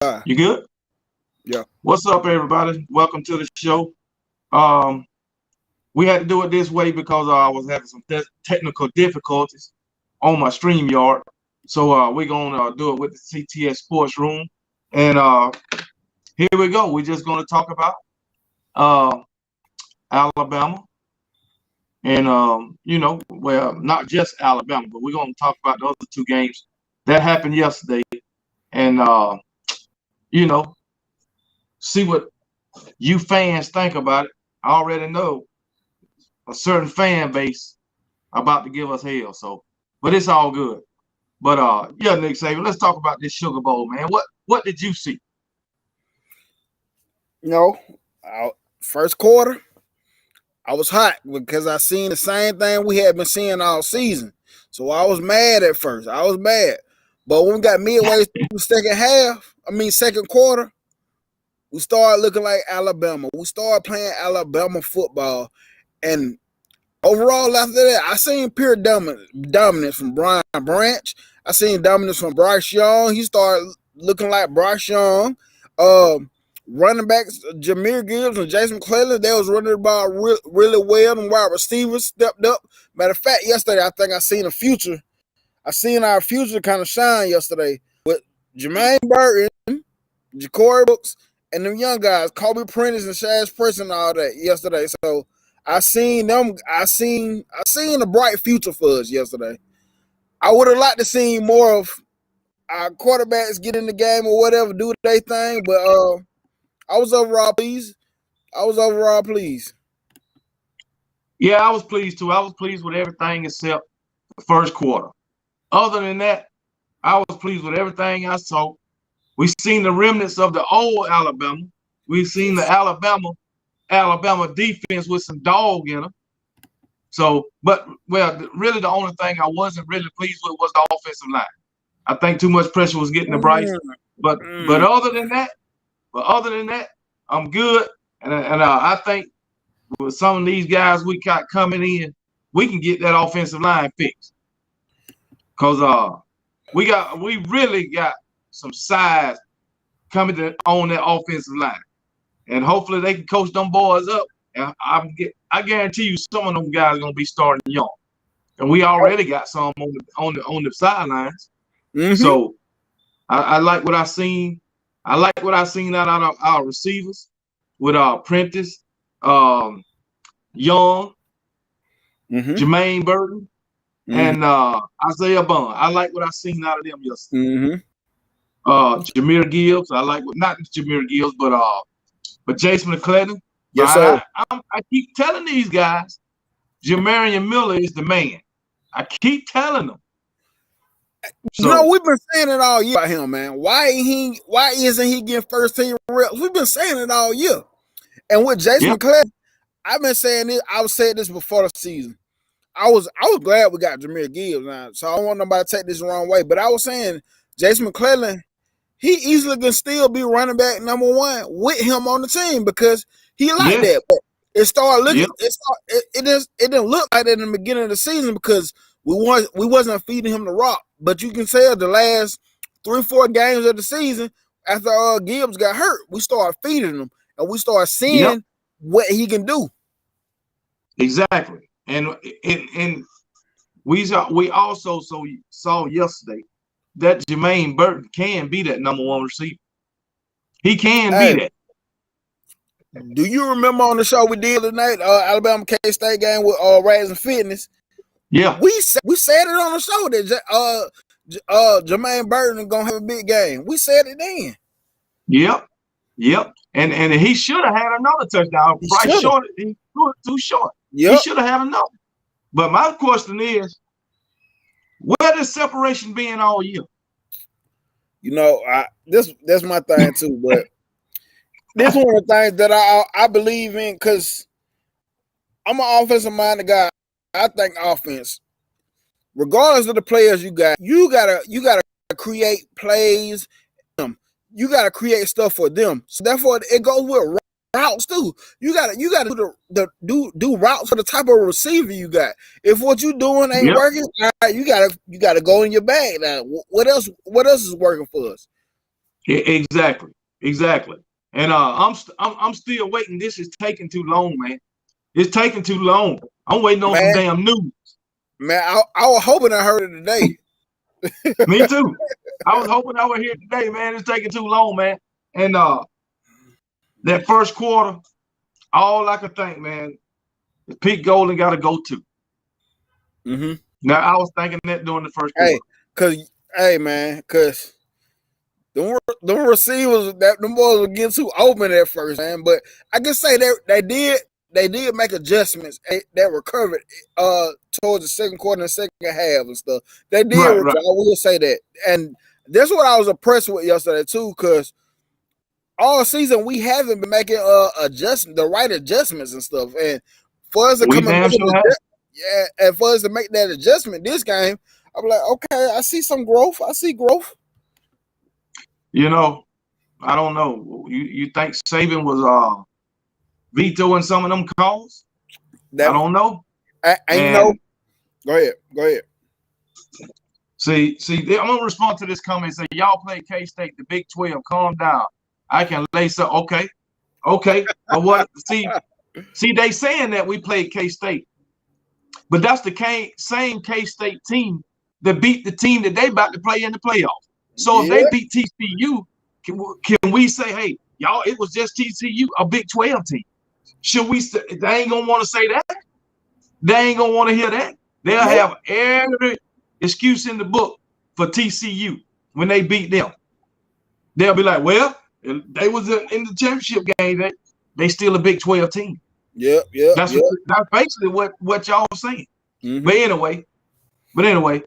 You good? Yeah. What's up, everybody? Welcome to the show. We had to do it this way because I was having some technical difficulties on my StreamYard. So we're going to do it with the CTS Sports Room. And here we go. We're just going to talk about Alabama. And, well, not just Alabama, but we're going to talk about the other two games that happened yesterday. And, see what you fans think about it. I already know a certain fan base about to give us hell. So, but it's all good. But yeah, Nick Saban, let's talk about this Sugar Bowl, man. What did you see? First quarter, I was hot because I seen the same thing we had been seeing all season. So I was mad at first. I was mad. But when we got midway through the second quarter, we started looking like Alabama. We started playing Alabama football. And overall, after that, I seen pure dominance from Brian Branch. I seen dominance from Bryce Young. He started looking like Bryce Young. Running backs, Jahmyr Gibbs and Jason McClellan, they was running the ball really well. And wide receivers stepped up. Matter of fact, yesterday, I think I seen a future. I seen our future kind of shine yesterday with Jermaine Burton, Ja'Cory Brooks, and them young guys, Kobe Prentice and Shaz Preston and all that yesterday. So I seen them. I seen a bright future for us yesterday. I would have liked to see more of our quarterbacks get in the game or whatever, do their thing. But I was overall pleased. Yeah, I was pleased too. I was pleased with everything except the first quarter. Other than that, I was pleased with everything I saw. We've seen the remnants of the old Alabama. We've seen the Alabama defense with some dog in them. So, really the only thing I wasn't really pleased with was the offensive line. I think too much pressure was getting to Bryce. But other than that, I'm good. And I think with some of these guys we got coming in, we can get that offensive line fixed. Because we really got some size coming on that offensive line. And hopefully they can coach them boys up. And I guarantee you some of them guys are gonna be starting young. And we already got some on the sidelines. Mm-hmm. So I like what I seen. I like what I seen out of our receivers with Prentice, Young, Jermaine Burton, and Isaiah Bond. I like what I seen out of them yesterday. Jahmyr Gibbs. I like not Jahmyr Gibbs, but Jason McClellan. Yes, sir. I keep telling these guys, Jamarian Miller is the man. I keep telling them. So, we've been saying it all year about him, man. Why isn't he getting first team reps? We've been saying it all year. And with Jason McClellan, I've been saying this. I was saying this before the season. I was glad we got Jahmyr Gibbs now, so I don't want nobody to take this the wrong way. But I was saying Jason McClellan, he easily can still be running back number one with him on the team because he like that. But it started looking. It didn't look like that in the beginning of the season because we wasn't feeding him the rock. But you can tell the last 3-4 games of the season after Gibbs got hurt, we started feeding him and we started seeing what he can do. Exactly, and we also saw yesterday that Jermaine Burton can be that number one receiver. He can be that. Do you remember on the show we did tonight, Alabama K-State game with Razor Fitness? Yeah, we said it on the show that Jermaine Burton is gonna have a big game. We said it then. Yep. And he should have had another touchdown. He threw it too short. He should have had another. But my question is, where does separation been all year? That's my thing too. But this one of the things that I believe in because I'm an offensive minded guy. I think offense, regardless of the players you gotta create plays. You gotta create stuff for them. So therefore, it goes with routes too. You gotta do routes for the type of receiver you got. If what you doing ain't working, you gotta go in your bag now. What else is working for us? Exactly, exactly. And I'm still waiting. This is taking too long, man. It's taking too long. I'm waiting on some Man, damn news. man, I was hoping I heard it today. Me too. I was hoping I would hear it today, man. It's taking too long, man. And that first quarter, all I could think, man, is Pete Golden got to go too. Mm-hmm. Now I was thinking that during the first quarter. Cause them receivers them boys would get too open at first, man. But I can say they did make adjustments that recovered towards the second quarter and second half and stuff. They did Right, recover. right. I will say that. And that's what I was impressed with yesterday too, because all season we haven't been making the right adjustments and stuff. And for us to We come and damn make sure have. and for us to make that adjustment this game, I'm like, okay, I see some growth. I see growth. You know, I don't know. You think Saban was vetoing some of them calls? I don't know. And you know, go ahead. See, I'm gonna respond to this comment. Say y'all play K-State, the Big 12. Calm down. I can lay some. Okay. But what? See, they saying that we played K-State, but that's the same K-State team that beat the team that they about to play in the playoffs. So if they beat TCU, can we say, hey, y'all, it was just TCU, a Big 12 team? Should we? They ain't gonna want to say that. They ain't gonna want to hear that. They'll have every excuse in the book for TCU when they beat them. They'll be like, well, they was in the championship game. They still a Big 12 team. That's basically what y'all saying. Mm-hmm. But anyway,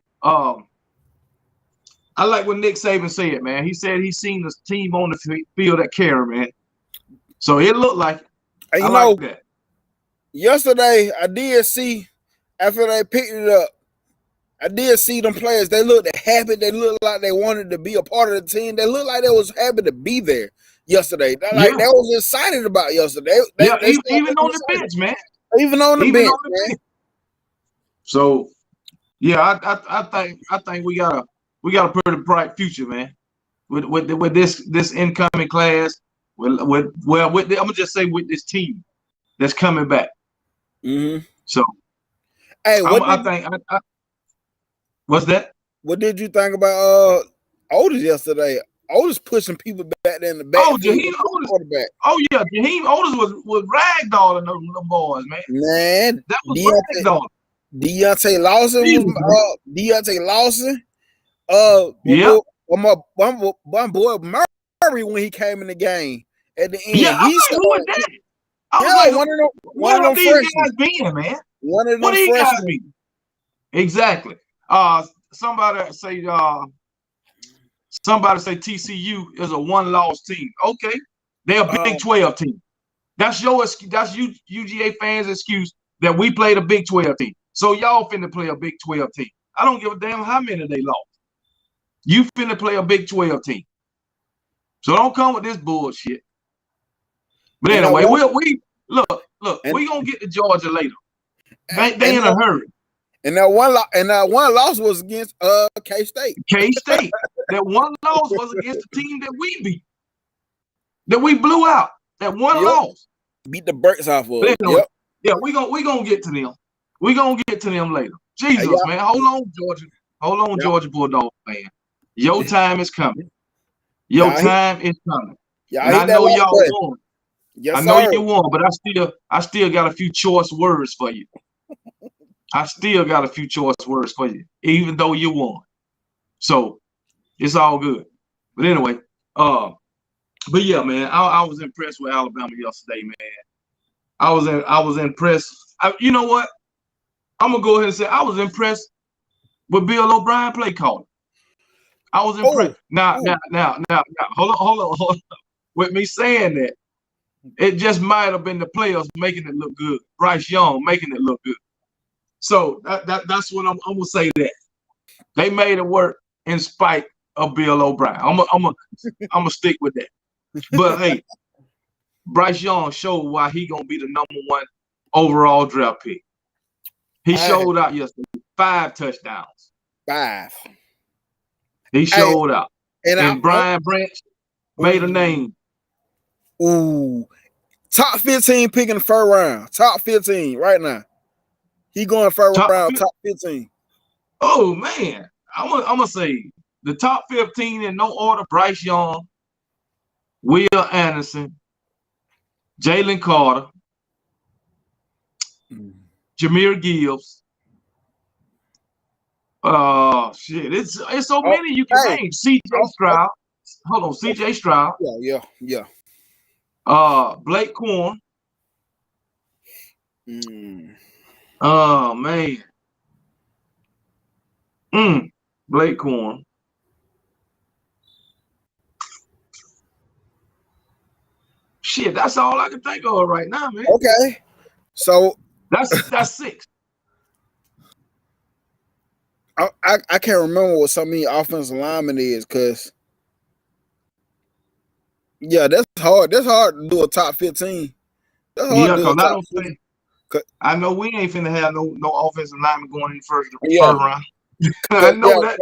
I like what Nick Saban said, man. He said he's seen the team on the field that care, man. So it looked like it. And I like that. Yesterday, I did see, after they picked it up, I did see them players. They looked happy. They looked like they wanted to be a part of the team. They looked like they was happy to be there yesterday. They was excited about yesterday. Even on the bench, man. Even on the bench, man. So, yeah, I think we got a pretty bright future, man. With this incoming class, I'm gonna just say with this team that's coming back. Mm-hmm. So, hey, what's that? What did you think about Otis yesterday? Otis pushing people back there in the back. Oh, Jaheim Otis. Quarterback. Oh yeah, Jaheim Otis was ragdolling them boys, man. Man, that was ragdolling. Deontay Lawson was Deontay Lawson. My boy Murray when he came in the game at the end. Yeah, he started that. One of these guys being, man. One of them what freshmen. Guys being? Exactly. Somebody say TCU is a one-loss team. Okay, they're a Big 12 team. That's UGA fans' excuse that we played a Big 12 team. So y'all finna play a Big 12 team. I don't give a damn how many they lost. You finna play a Big 12 team. So don't come with this bullshit. But anyway, we gonna get to Georgia later. They in a hurry. And that one loss was against K-State. K-State. That one loss was against the team that we beat. That we blew out. That one loss. Beat the brakes off of. Anyway, yeah, we gonna get to them. We gonna get to them later. Jesus, man. Hold on, Georgia. Hold on, Georgia Bulldog fan. Your time is coming. Your time is coming. And I know y'all won. Yes, I know you won, but I still got a few choice words for you. I still got a few choice words for you, even though you won. So it's all good. But anyway, but yeah, man, I was impressed with Alabama yesterday, man. I was impressed. You know what? I'm gonna go ahead and say I was impressed with Bill O'Brien play calling. I was impressed. Now, hold on. With me saying that, it just might have been the players making it look good. Bryce Young making it look good. So that's what I'm gonna say. That they made it work in spite of Bill O'Brien. I'm gonna stick with that. But hey, Bryce Young showed why he gonna be the #1 overall draft pick. He showed out yesterday. 5 touchdowns. 5. He showed out. And Brian Branch, made a name. Ooh. Top 15 pick in the first round. Top 15 right now. He going first round, top 15. Oh man, I'm gonna say the top 15 in no order: Bryce Young, Will Anderson, Jalen Carter, Jahmyr Gibbs. Shit, it's so many you can name. CJ Stroud. Hold on, CJ Stroud. Yeah. Blake Corn. Mm. Oh man. Blake Corn. Shit, that's all I can think of right now, man. Okay. So that's 6. I can't remember what some of the offensive linemen is, because that's hard. That's hard to do a top 15. That's hard to do a top 15. I know we ain't finna have no offensive lineman going in the first round. I know that.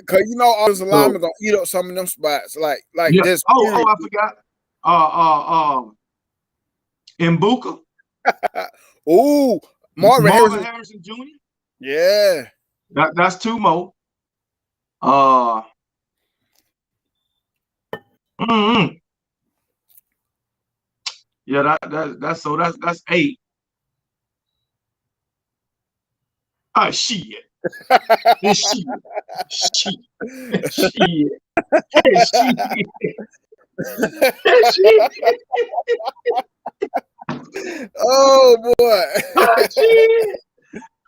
Cause offensive linemen gonna eat up some of them spots. Like this. I forgot. Mbuka. Ooh, Marvin Harrison Jr. Yeah. That's 2 more. Yeah, that's 8. Oh shit. Shit. Oh boy.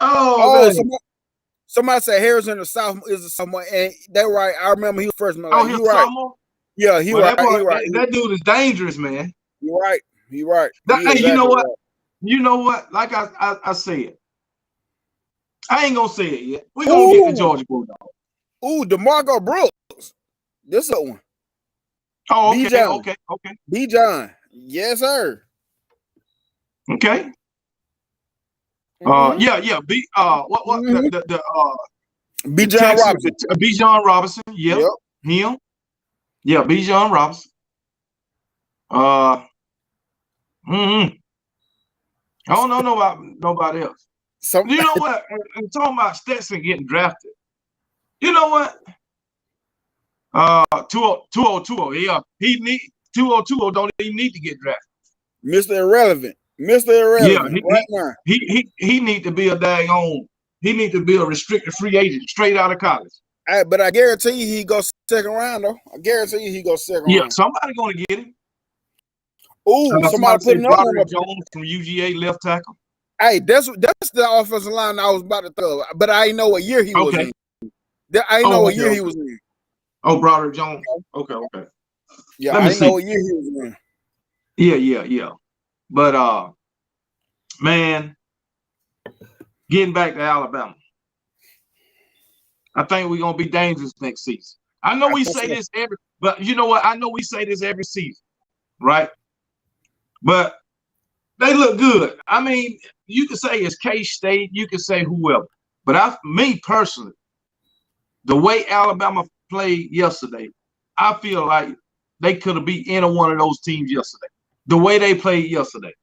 Oh, somebody said Harrison the sophomore is a sophomore, and they're right. I remember he was freshman. Like, he's right. Yeah, he right. That dude is dangerous, man. You're right. You're right. You know what? Right. You know what? Like I said, I ain't gonna say it yet. We're gonna get the Georgia Bulldog. Ooh, DeMarco Brooks. This one. Oh, okay. B. John. Yes, sir. Okay. Yeah. B. B. John Robinson. B. John Robinson. Yep. Him. Yeah, B. John Robinson. I don't know nobody else. You know what? I'm talking about Stetson getting drafted. You know what? 2020. Yeah, he need 2020. Don't even need to get drafted. Mr. Irrelevant. Yeah, he need to be a daggone. He need to be a restricted free agent straight out of college. But I guarantee you he goes second round though. I guarantee you he goes second round. Yeah, somebody gonna get him. Ooh, somebody put another one up. Jones from UGA left tackle. Hey, that's the offensive line I was about to throw, but I didn't know what year he was in. I didn't know what year he was in. Oh, Broderick Jones. Okay. Yeah, I didn't know what year he was in. Yeah. But man, getting back to Alabama, I think we're gonna be dangerous next season. I know we say this but you know what? I know we say this every season, right? But they look good. I mean, you can say it's K-State, you can say whoever. But me personally, the way Alabama played yesterday, I feel like they could have beat any one of those teams yesterday. The way they played yesterday.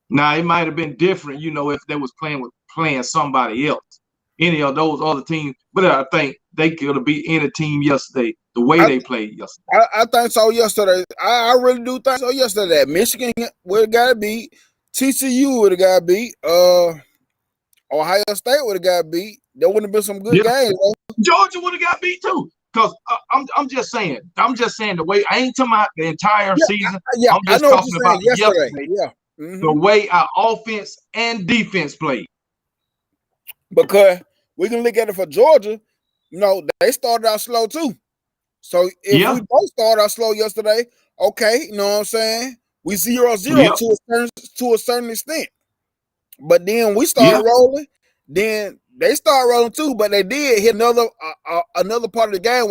Now, it might have been different, if they was playing somebody else, any of those other teams. But I think they could have beat any team yesterday the way they played yesterday. I think so yesterday. I really do think so yesterday. Michigan would have got beat. TCU would have got beat. Ohio State would have got beat. There wouldn't have been some good games. Though. Georgia would have got beat too. Because I'm just saying the way I ain't talking about the entire season. I'm just talking about yesterday. Yeah. The way our offense and defense played. Because we can look at it for Georgia. They started out slow too. So if we both started out slow yesterday, okay, you know what I'm saying? We 0-0 to a certain extent. But then we started rolling. Then they start rolling too, but they did hit another part of the game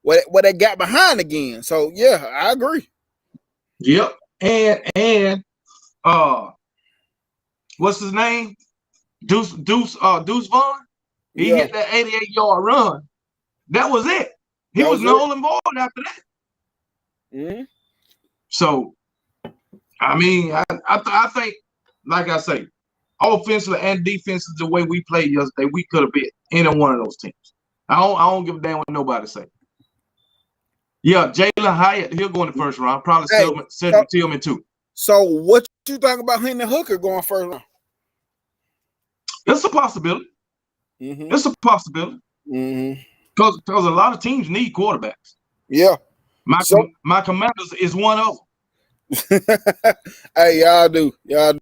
where they got behind again. So yeah, I agree. Yep. And what's his name? Deuce Vaughn. He hit that 88-yard run. That was it. He was null and void after that. Mm-hmm. So, I mean, I think, like I say, offensively and defensively, the way we played yesterday, we could have been any one of those teams. I don't give a damn what nobody say. Yeah, Jalen Hyatt, he'll go in the first round. Probably Cedric Tillman too. So what you think about Henry Hooker going first round? It's a possibility. Mm-hmm. It's a possibility. Mm-hmm. Because a lot of teams need quarterbacks. Yeah. My Commanders is one of them. Hey, y'all do. I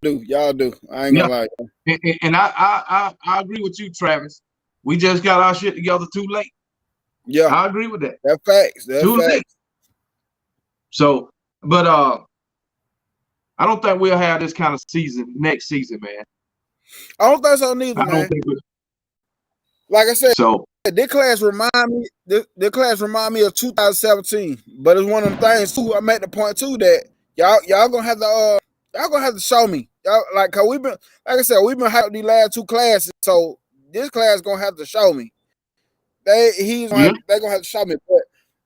ain't gonna lie. And I agree with you, Travis. We just got our shit together too late. Yeah. I agree with that. That's facts. Too late. So, but I don't think we'll have this kind of season next season, man. I don't think so neither, man. I don't think like I said, so this class remind me of 2017. But it's one of the things too. I'm at the point too that y'all gonna have to show me. Y'all like, cause we've been, like I said, we've been hyped these last two classes. So this class gonna have to show me. They're gonna have to show me.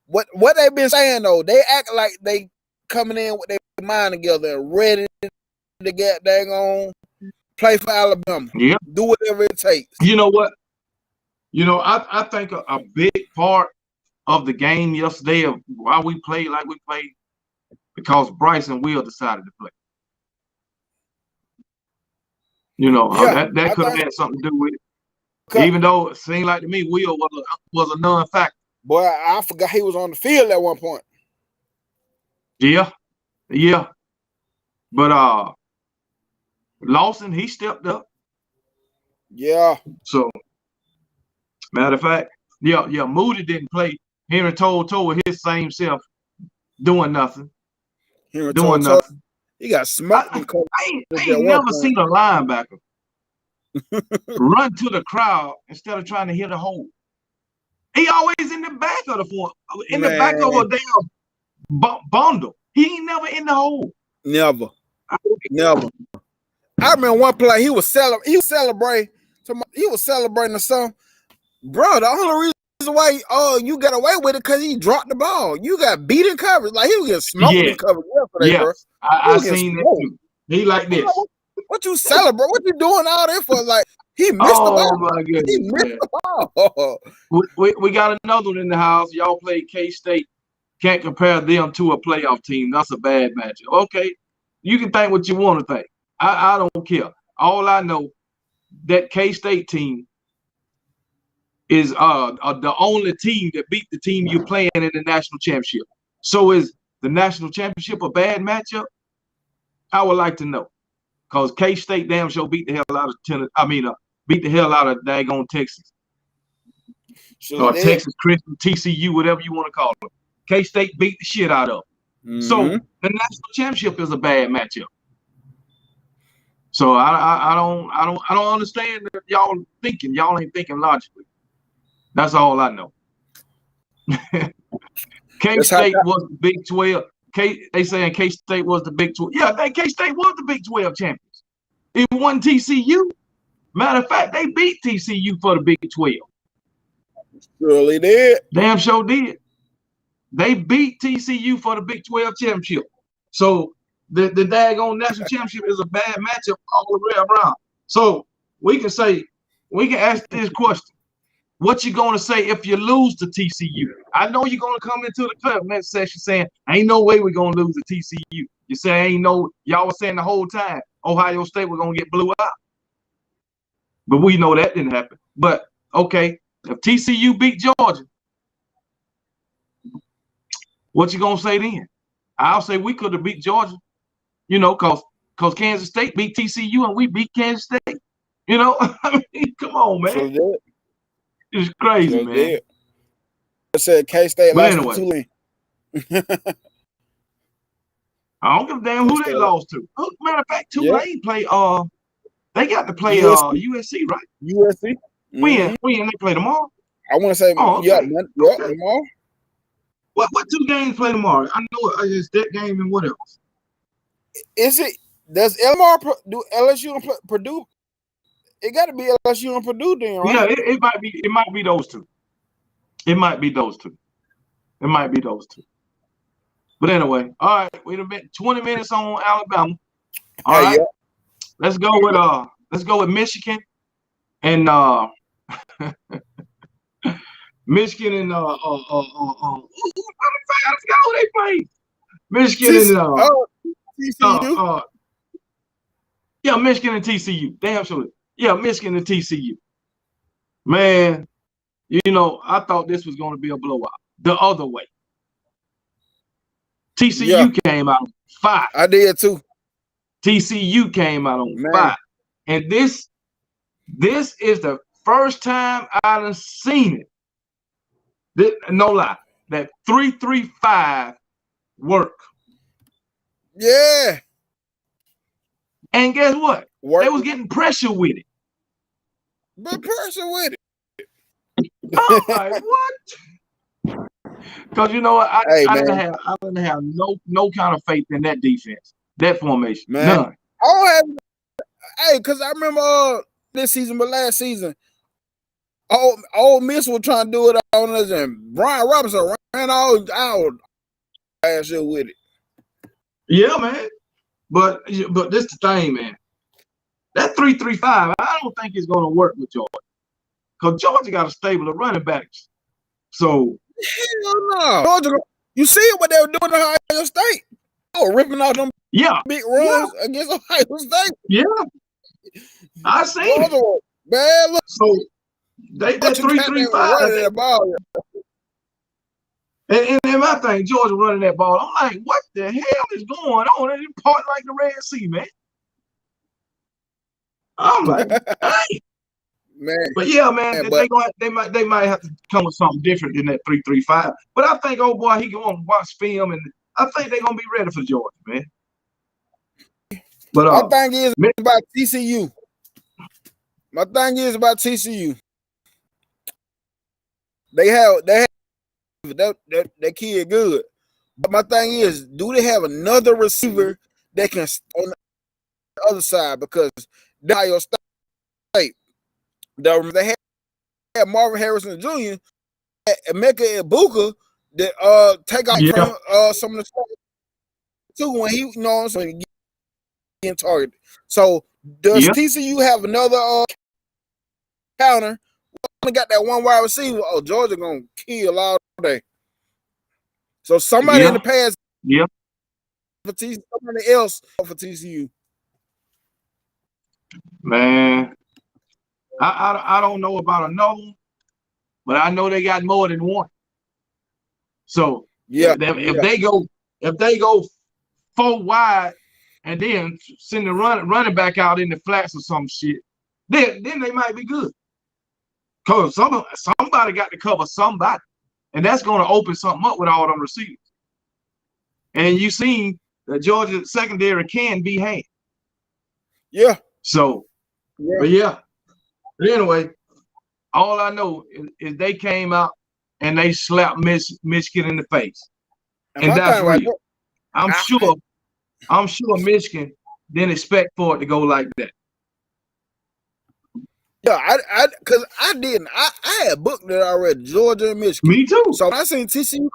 But what they've been saying though, they act like they coming in with their mind together and ready to get daggone play for Alabama. Yeah. Do whatever it takes. You know what? I think a big part of the game yesterday of why we played like we played because Bryce and Will decided to play. That could have had something to do with it. Even though it seemed like to me Will was a non-factor. Boy, I forgot he was on the field at one point. Yeah. But Lawson, he stepped up. Yeah. So, matter of fact, Moody didn't play. Henry Toto with his same self doing nothing. Nothing. He got smoked. I ain't never seen a linebacker run to the crowd instead of trying to hit a hole. He always in the back of the front, the back of a damn bundle. He ain't never in the hole. Never. I remember one play he was celebrating or something. Bro, the only reason why you got away with it because he dropped the ball. You got beat in coverage. Like he was getting smoked in coverage yesterday, bro. I seen that too. He like this. What you celebrate? What you doing all that for? Like he missed the ball. My goodness, he missed the ball. We got another one in the house. Y'all played K-State. Can't compare them to a playoff team. That's a bad matchup. Okay, you can think what you want to think. I don't care. All I know that K-State team is the only team that beat the team you're playing in the national championship. So is the national championship a bad matchup? I would like to know. Because K-State damn sure beat the hell out of beat the hell out of daggone Texas. Or Texas Christian, TCU, whatever you want to call it. K-State beat the shit out of them. Mm-hmm. So the national championship is a bad matchup. So I don't understand that y'all ain't thinking logically. That's all I know. K-State was the Big 12. They saying K-State was the Big 12. Yeah, K-State was the Big 12 champions. It won TCU. Matter of fact, they beat TCU for the Big 12. Surely did. Damn sure did. They beat TCU for the Big 12 championship. So the daggone national championship is a bad matchup all the way around. So we can ask this question. What you gonna say if you lose to TCU? I know you're gonna come into the comment section saying, ain't no way we're gonna lose to TCU. You say y'all were saying the whole time Ohio State was gonna get blew out. But we know that didn't happen. But okay, if TCU beat Georgia, what you gonna say then? I'll say we could have beat Georgia, cause Kansas State beat TCU and we beat Kansas State. I mean, come on, man. So it's crazy, man. I said K-State lost to Tulane. I don't give a damn who they lost to. Matter of fact, Tulane play they got to play USC, right? USC. When they play tomorrow? I want to say tomorrow. What two games play tomorrow? I know it's that game and what else? Is it? Does LMR do LSU and Purdue? It got to be LSU and Purdue then, right? Yeah, it might be those two. It might be those two. It might be those two. But anyway, all right, we've been 20 minutes on Alabama. All right. Yeah. Let's go with Michigan and Michigan and I forgot who they played. Michigan and TCU. Yeah, Michigan and TCU. Damn sure. Yeah, Michigan and TCU. Man, you know, I thought this was going to be a blowout. The other way. TCU came out on 5. I did too. TCU came out on 5. And this is the first time I done seen it. No lie. That 3-3-5 work. Yeah. And guess what? They was getting pressure with it. But pressure with it. I'm like, what? Because you know what? I didn't have no kind of faith in that defense, that formation. Man. None. I don't have, because I remember this season, but last season, Ole Miss was trying to do it on us, and Brian Robinson ran all out last year with it. Yeah, man. But this the thing, man. That 3-3-5, I don't think it's going to work with Georgia. Because Georgia got a stable of running backs. So. Hell no. Georgia, you see what they were doing at Ohio State? Oh, ripping out them big runs against Ohio State. Yeah. I seen it. Man, look. So, that 3-3-5. And my thing, Georgia running that ball. I'm like, what the hell is going on? And it part like the Red Sea, man. I'm like, hey. Man. But yeah, man, they might have to come with something different than that 3-3-5. But I think, oh boy, he going to watch film, and I think they're gonna be ready for Georgia, man. But my thing is about TCU. My thing is about TCU. They have that kid good. But my thing is, do they have another receiver that can on the other side? Because Ohio State, they had Marvin Harrison Jr. and Emeka Ibuka that take out from some of the stuff too when he getting targeted. So does TCU have another counter? We got that one wide receiver. Oh, Georgia gonna kill all day. So somebody in the past, for TCU, somebody else for TCU. Man, I don't know about another one, but I know they got more than one. So if they go 4 wide and then send the running back out in the flats or some shit, then they might be good. Cause somebody got to cover somebody, and that's going to open something up with all them receivers. And you seen the Georgia secondary can be had. Yeah. So, but anyway, all I know is they came out and they slapped Michigan in the face, and that's real. I'm sure Michigan didn't expect for it to go like that. Yeah, because I didn't. I had booked it already, Georgia and Michigan. Me too. So when I seen TCU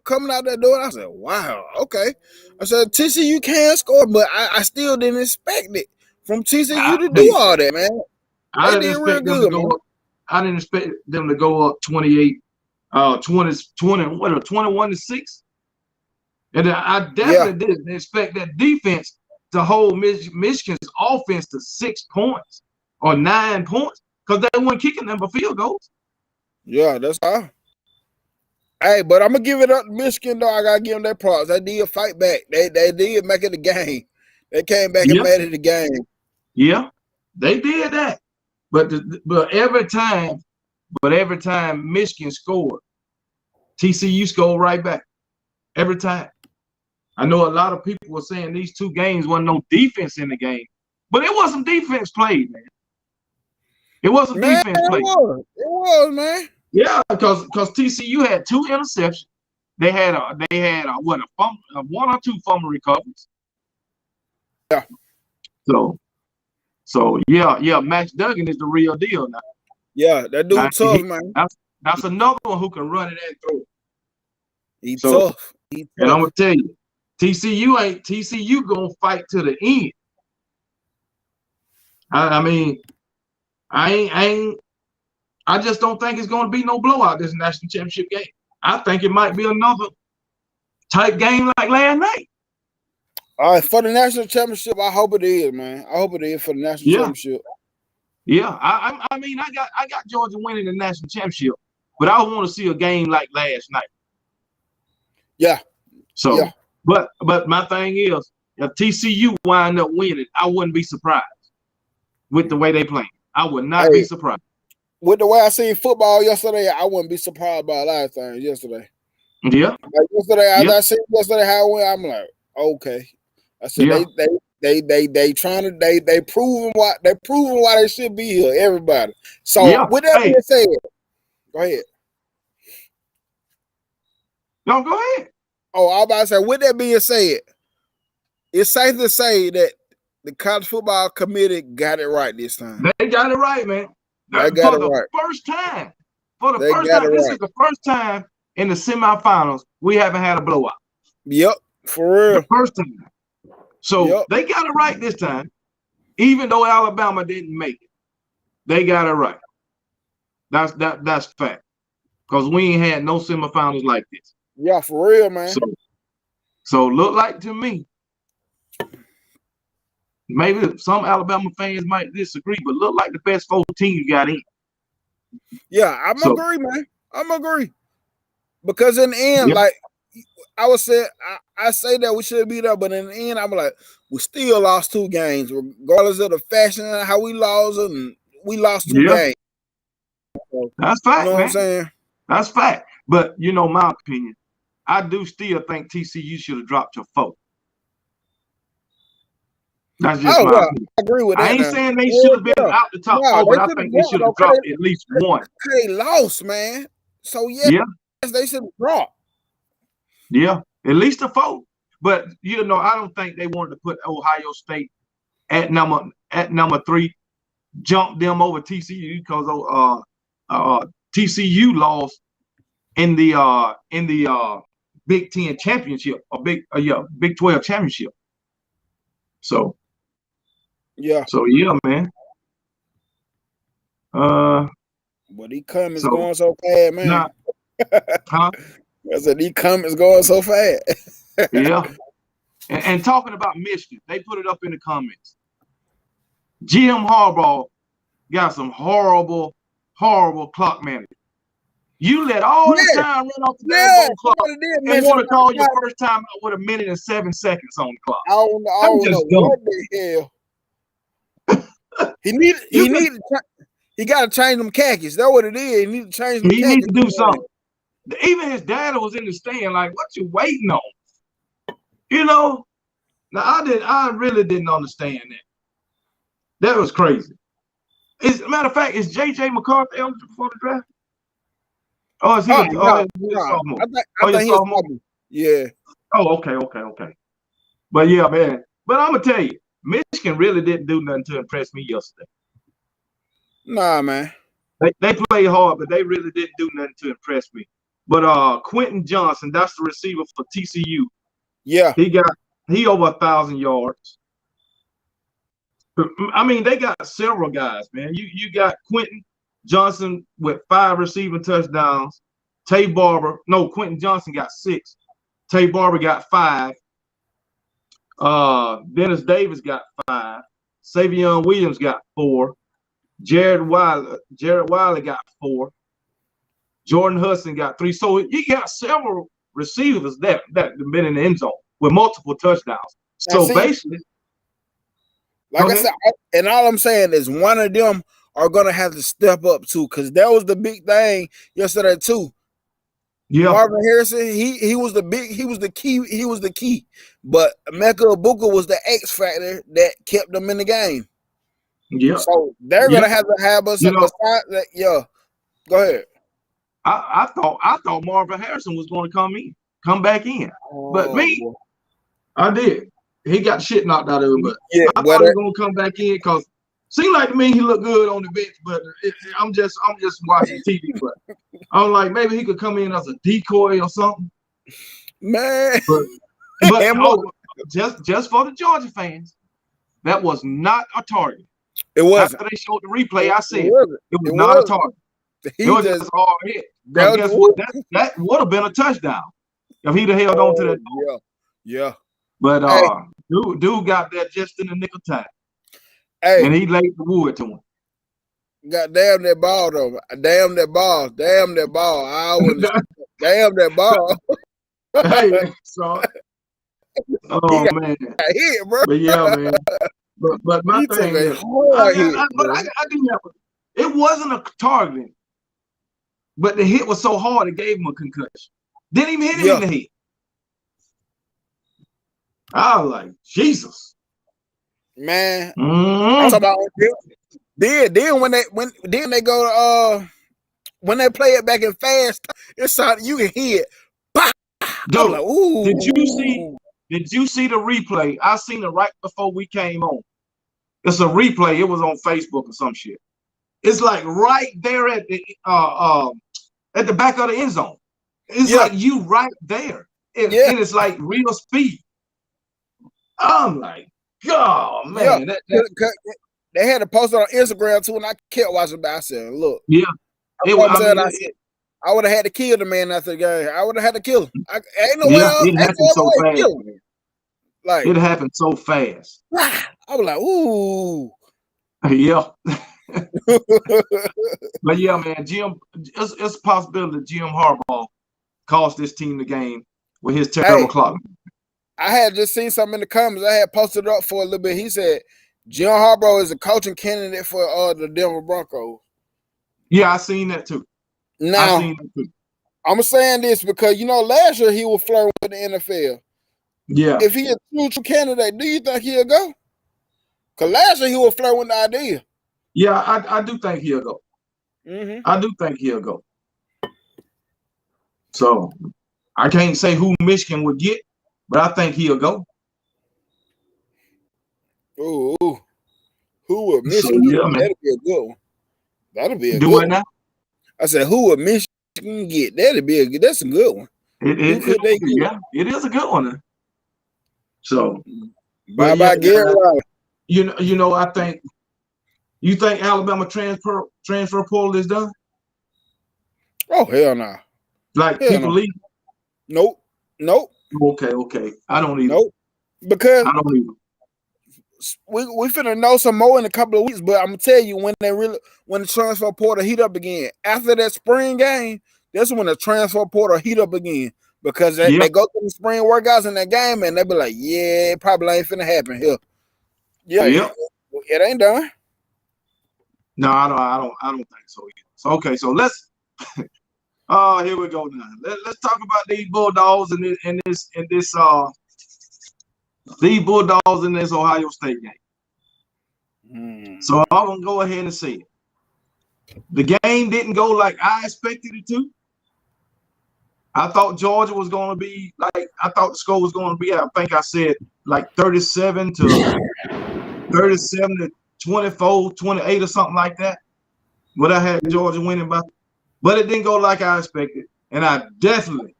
coming out that door, I said, wow, okay. I said, TCU can score, but I still didn't expect it from TCU to do all that, man. I didn't expect them to go up. I didn't expect them to go up 28, 21-6. And I definitely didn't expect that defense to hold Michigan's offense to 6 points. Or 9 points, because they weren't kicking them for field goals. Yeah, that's how. Hey, but I'm gonna give it up to Michigan though. I gotta give them their props. They did fight back. They did make it a game. They came back and made it a game. Yeah, they did that. But every time Michigan scored, TCU scored right back. Every time. I know a lot of people were saying these 2 games wasn't no defense in the game, but it wasn't defense played, man. It wasn't defense play. It was, man. Yeah, because TCU had 2 interceptions. They had a 1 or 2 fumble recoveries. Yeah. So Max Duggan is the real deal now. Yeah, that dude tough, man. That's another one who can run it and throw it. He So, tough. He and I'm tough. gonna tell you, TCU gonna fight to the end. I mean, I just don't think it's gonna be no blowout this national championship game. I think it might be another type game like last night. All right, for the national championship, I hope it is, man. I hope it is for the national championship. Yeah. I mean, I got Georgia winning the national championship, but I want to see a game like last night. Yeah. So, yeah. but my thing is, if TCU wind up winning, I wouldn't be surprised with the way they play. I would not be surprised. With the way I seen football yesterday, I wouldn't be surprised by a lot of things yesterday. Yeah. Like yesterday, as I seen yesterday how it went, I'm like, okay. I said they trying to they proving why they should be here, everybody. So with that being said, go ahead. No, go ahead. Oh, I was about to say, with that being said, it's safe to say that the college football committee got it right this time. They got it right, man. They got it right. First time. For the first time. This is the first time in the semifinals we haven't had a blowout. Yep, for real. The first time. So they got it right this time. Even though Alabama didn't make it, they got it right. That's fact. Because we ain't had no semifinals like this. Yeah, for real, man. So look like to me, maybe some Alabama fans might disagree, but look like the best 4 teams got in. Yeah, I'm agree, man. I'm agree. Because in the end, like I would say, I say that we should be there, but in the end, I'm like, we still lost 2 games, regardless of the fashion and how we lost, and we lost 2 games. That's fact, you know man. What I'm saying? That's fact. But you know, my opinion, I do still think TCU should have dropped your 4. That's just my opinion. I agree with that. I ain't saying they should have been out the top 4, but I think they should have dropped at least 1. They lost, man. So they should have dropped. Yeah, at least a 4. But you know, I don't think they wanted to put Ohio State at number 3, jump them over TCU because TCU lost in the Big 10 championship or Big 12 championship. So yeah, man. But these comments going so fast, man. Nah, huh? I said these comments going so fast. Yeah. And talking about Michigan, they put it up in the comments. GM Harbaugh got some horrible clock management. You let all the time run off the damn clock and want to call your first time out with 1 minute and 7 seconds on the clock. I don't know what the hell. He got to change them khakis. That's what it is. He need to change them khakis. He needs to do something. Even his dad was in the stand like, what you waiting on? You know? Now, I really didn't understand that. That was crazy. As a matter of fact, is J.J. McCarthy eligible for the draft? Oh, is he a sophomore? I think he's sophomore. Yeah. Oh, okay. But yeah, man. But I'm gonna tell you, Michigan really didn't do nothing to impress me yesterday. Nah, man. They played hard, but they really didn't do nothing to impress me. But Quentin Johnson, that's the receiver for TCU. Yeah. He over 1,000 yards. I mean, they got several guys, man. You got Quentin Johnson with 5 receiving touchdowns. Quentin Johnson got 6. Tay Barber got 5. Dennis Davis got 5. Savion Williams got 4. Jared Wiley got 4. Jordan Hudson got 3. So you got several receivers that have been in the end zone with multiple touchdowns. So basically, like I said, and all I'm saying is one of them are gonna have to step up too, because that was the big thing yesterday too. Yeah, Marvin Harrison, he was the key, but Emeka Egbuka was the X factor that kept them in the game. Yeah, so they're gonna have to have us. Go ahead. I thought Marvin Harrison was going to come back in, but I did. He got shit knocked out of him, but I thought he was going to come back in because seemed like to me he looked good on the bench. But I'm just watching TV. But I'm like, maybe he could come in as a decoy or something. Man. But just for the Georgia fans, that was not a target. It wasn't. After they showed the replay, I said it was It not a wasn't. target. He It was just a hard hit. Because guess what? That would have been a touchdown if he'd have held on to that ball. Yeah. But dude got that just in the nick of time. Hey. And he laid the wood to him. God damn that ball though. Damn that ball. Damn that ball. I wouldn't damn that ball. Hey, so man. Hit, bro. But yeah, man. But my thing is, I do have it wasn't a targeting, but the hit was so hard it gave him a concussion. Didn't even hit him in the head. I was like, Jesus. Man. I'm talking about then when they go to when they play it back in fast, it's something you can hear it. Dude, like, ooh. Did you see the replay? I seen it right before we came on. It's a replay. It was on Facebook or some shit. It's like right there at the back of the end zone. It's like you right there. And it's like real speed. I'm like, God, man. They had to post it on Instagram too, and I kept watching. I said, "Look, I would have had to kill the man after the game. I would have had to kill him. Ain't no way. It happened so fast. Like it happened so fast. I was like, ooh, yeah. But yeah, man, it's a possibility that Jim Harbaugh cost this team the game with his terrible clock. I had just seen something in the comments. I had posted it up for a little bit. He said Jim Harbaugh is a coaching candidate for the Denver Broncos. Yeah, I seen that too. Now, I'm saying this because last year he was flirting with the NFL. Yeah. If he a true candidate, do you think he'll go? Because last year he was flirting with the idea. Yeah, I do think he'll go. I do think he'll go. So I can't say who Michigan would get, but I think he'll go. Ooh. Who would Michigan get? That'd be a good one. That'd be a good one. Now? I said, who would Michigan get? That's a good one. It is a good one. So bye Gary. I think you think Alabama transfer portal is done? Oh hell no. Like people leave? Nope. Okay. I don't either. Nope. Because I don't either. We finna know some more in a couple of weeks, but I'm gonna tell you when the transfer portal heat up again. After that spring game, that's when the transfer portal heat up again. Because they go through the spring workouts in that game and they be like, yeah, it probably ain't finna happen here. It ain't done. No, I don't think so either. So okay, so let's here we go now. Let's talk about these Bulldogs in this these Bulldogs in this Ohio State game. So I'm gonna go ahead and say it. The game didn't go like I expected it to. I thought Georgia was going to be I thought the score was going to be, I think I said like 37 to 24, 28 or something like that. But I had Georgia winning by, but it didn't go like I expected. And I definitely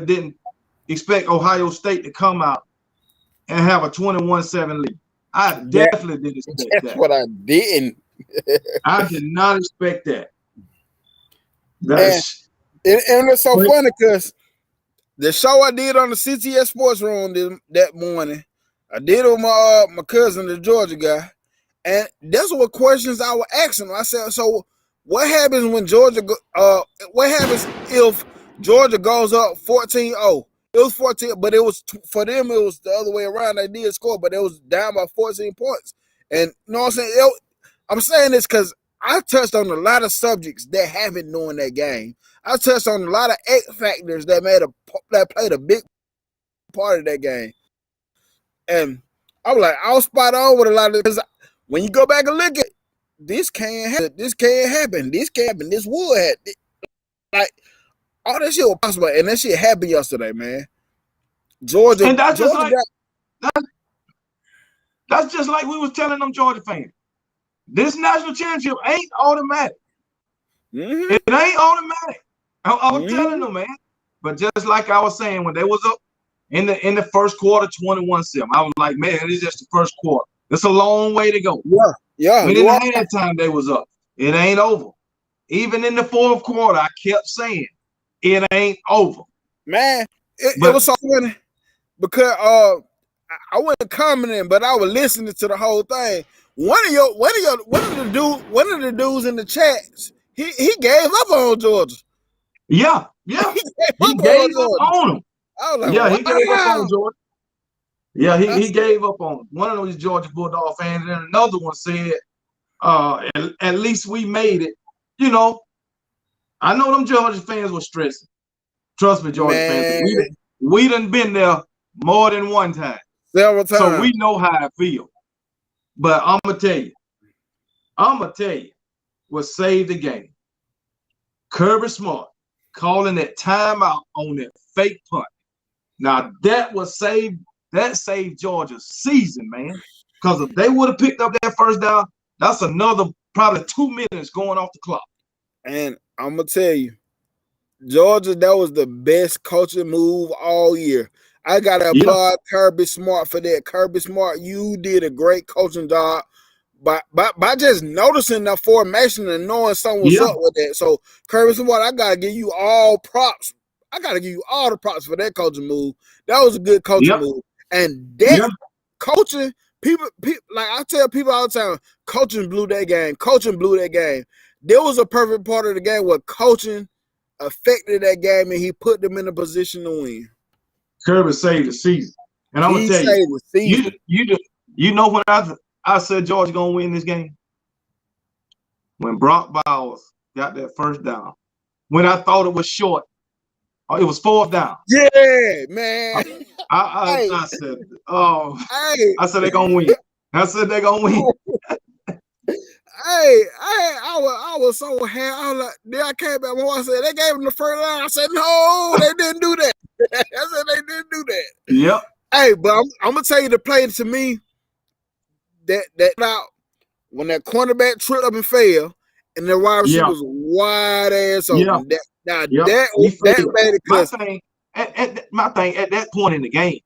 didn't expect Ohio State to come out and have a 21-7 lead. I definitely didn't expect that. That's what I didn't. I did not expect that. And it's so funny because the show I did on the CTS Sports Room that morning, I did it with my cousin, the Georgia guy, and that's what questions I was asking him. I said, so what happens when Georgia what happens if Georgia goes up 14-0? It was 14, but it was for them, it was the other way around. They did score, but it was down by 14 points. And you know what I'm saying? I'm saying this because I touched on a lot of subjects that happened during that game. I touched on a lot of X factors that played a big part of that game. And I was like, I was spot on with a lot of it. Because when you go back and look at it, this can't happen. This can't happen. This can't happen. This would happen. Like, all that shit was possible. And that shit happened yesterday, man. Georgia. And that's just like we was telling them Georgia fans. This national championship ain't automatic. It ain't automatic. I was telling them, man. But just like I was saying, when they was up in the first quarter, 21-7, I was like, man, it's just the first quarter. It's a long way to go. Yeah. When in the halftime they was up, it ain't over. Even in the fourth quarter, I kept saying, it ain't over. Man, it was so funny because I wasn't commenting, but I was listening to the whole thing. One of the dudes in the chats, he gave up on Georgia. Yeah. He gave up on him. I was like, yeah, wow. he gave up on Georgia. Yeah, he gave up on him. One of those Georgia Bulldog fans, and another one said, at least we made it. You know, I know them Georgia fans were stressing. Trust me, Georgia fans. We done been there more than one time. Several times. So we know how I feel. But I'm going to tell you what saved the game. Kirby Smart calling that timeout on that fake punt. Now, that saved Georgia's season, man. Because if they would have picked up that first down, that's another probably 2 minutes going off the clock. And I'm going to tell you, Georgia, that was the best coaching move all year. I got to applaud Kirby Smart for that. Kirby Smart, you did a great coaching job by just noticing the formation and knowing something was up with that. So, Kirby Smart, I got to give you all props. I got to give you all the props for that coaching move. That was a good coaching move. And that coaching, people, like I tell people all the time, coaching blew that game. Coaching blew that game. There was a perfect part of the game where coaching affected that game, and he put them in a position to win. Kirby saved the season, and I'm gonna tell you know when I said Georgia gonna win this game? When Brock Bowers got that first down, when I thought it was short, it was fourth down. Yeah, man. I said, I said they're gonna win. I said they're gonna win. I was so happy. I was like, then I came back. My wife said they gave him the first line. I said, no, they didn't do that. I said they didn't do that. Yep. Hey, but I'm gonna tell you the play to me that out when that cornerback tripped up and fell, and the wide receiver was wide ass open. That made it close. My thing at that point in the game,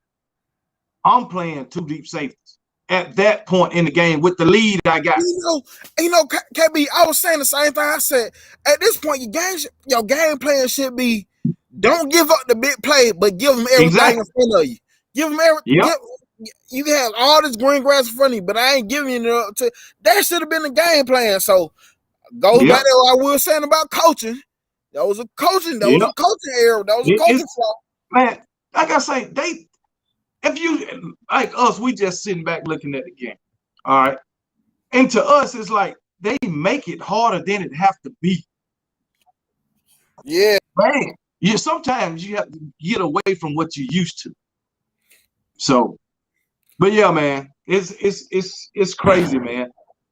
I'm playing two deep safeties. At that point in the game with the lead I got. You know, KB, I was saying the same thing. I said, at this point, your game plan should be don't give up the big play, but give them everything in front of you. Give them everything. You can have all this green grass in front of you, but I ain't giving you that should have been the game plan. So goes back to what I was saying about coaching. That was a coaching. That was a coaching error. That was a coaching flaw. Man, like I say, if you like us, we just sitting back looking at the game. All right. And to us, it's like they make it harder than it have to be. Yeah. Man, sometimes you have to get away from what you're used to. So, but yeah, man, it's crazy, man.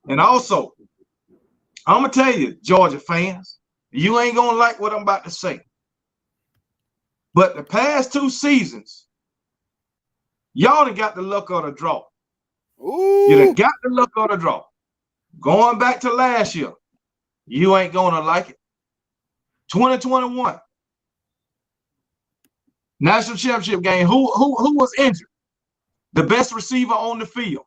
And also, I'm gonna tell you, Georgia fans, you ain't gonna like what I'm about to say. But the past 2 seasons, y'all done got the luck of the draw. Ooh. You done got the luck of the draw. Going back to last year, you ain't gonna like it. 2021 national championship game. Who was injured? The best receiver on the field.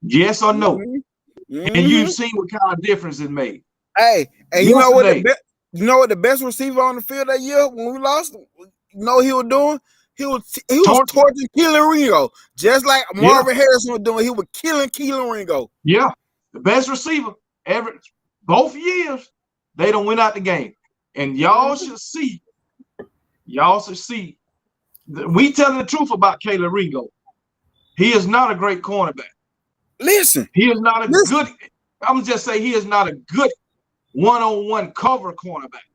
Yes or no? Mm-hmm. And you've seen what kind of difference it made. Hey, and you know what the best receiver on the field that year when we lost? You know what he was doing? He was torching Keelan Ringo, just like Marvin Harrison was doing. He was killing Keelan Ringo. Yeah, the best receiver ever. Both years, they don't win out the game, and y'all should see. We telling the truth about Keelan Ringo. He is not a great cornerback. Listen, he is not a good. I'm gonna just say he is not a good one-on-one cover cornerback.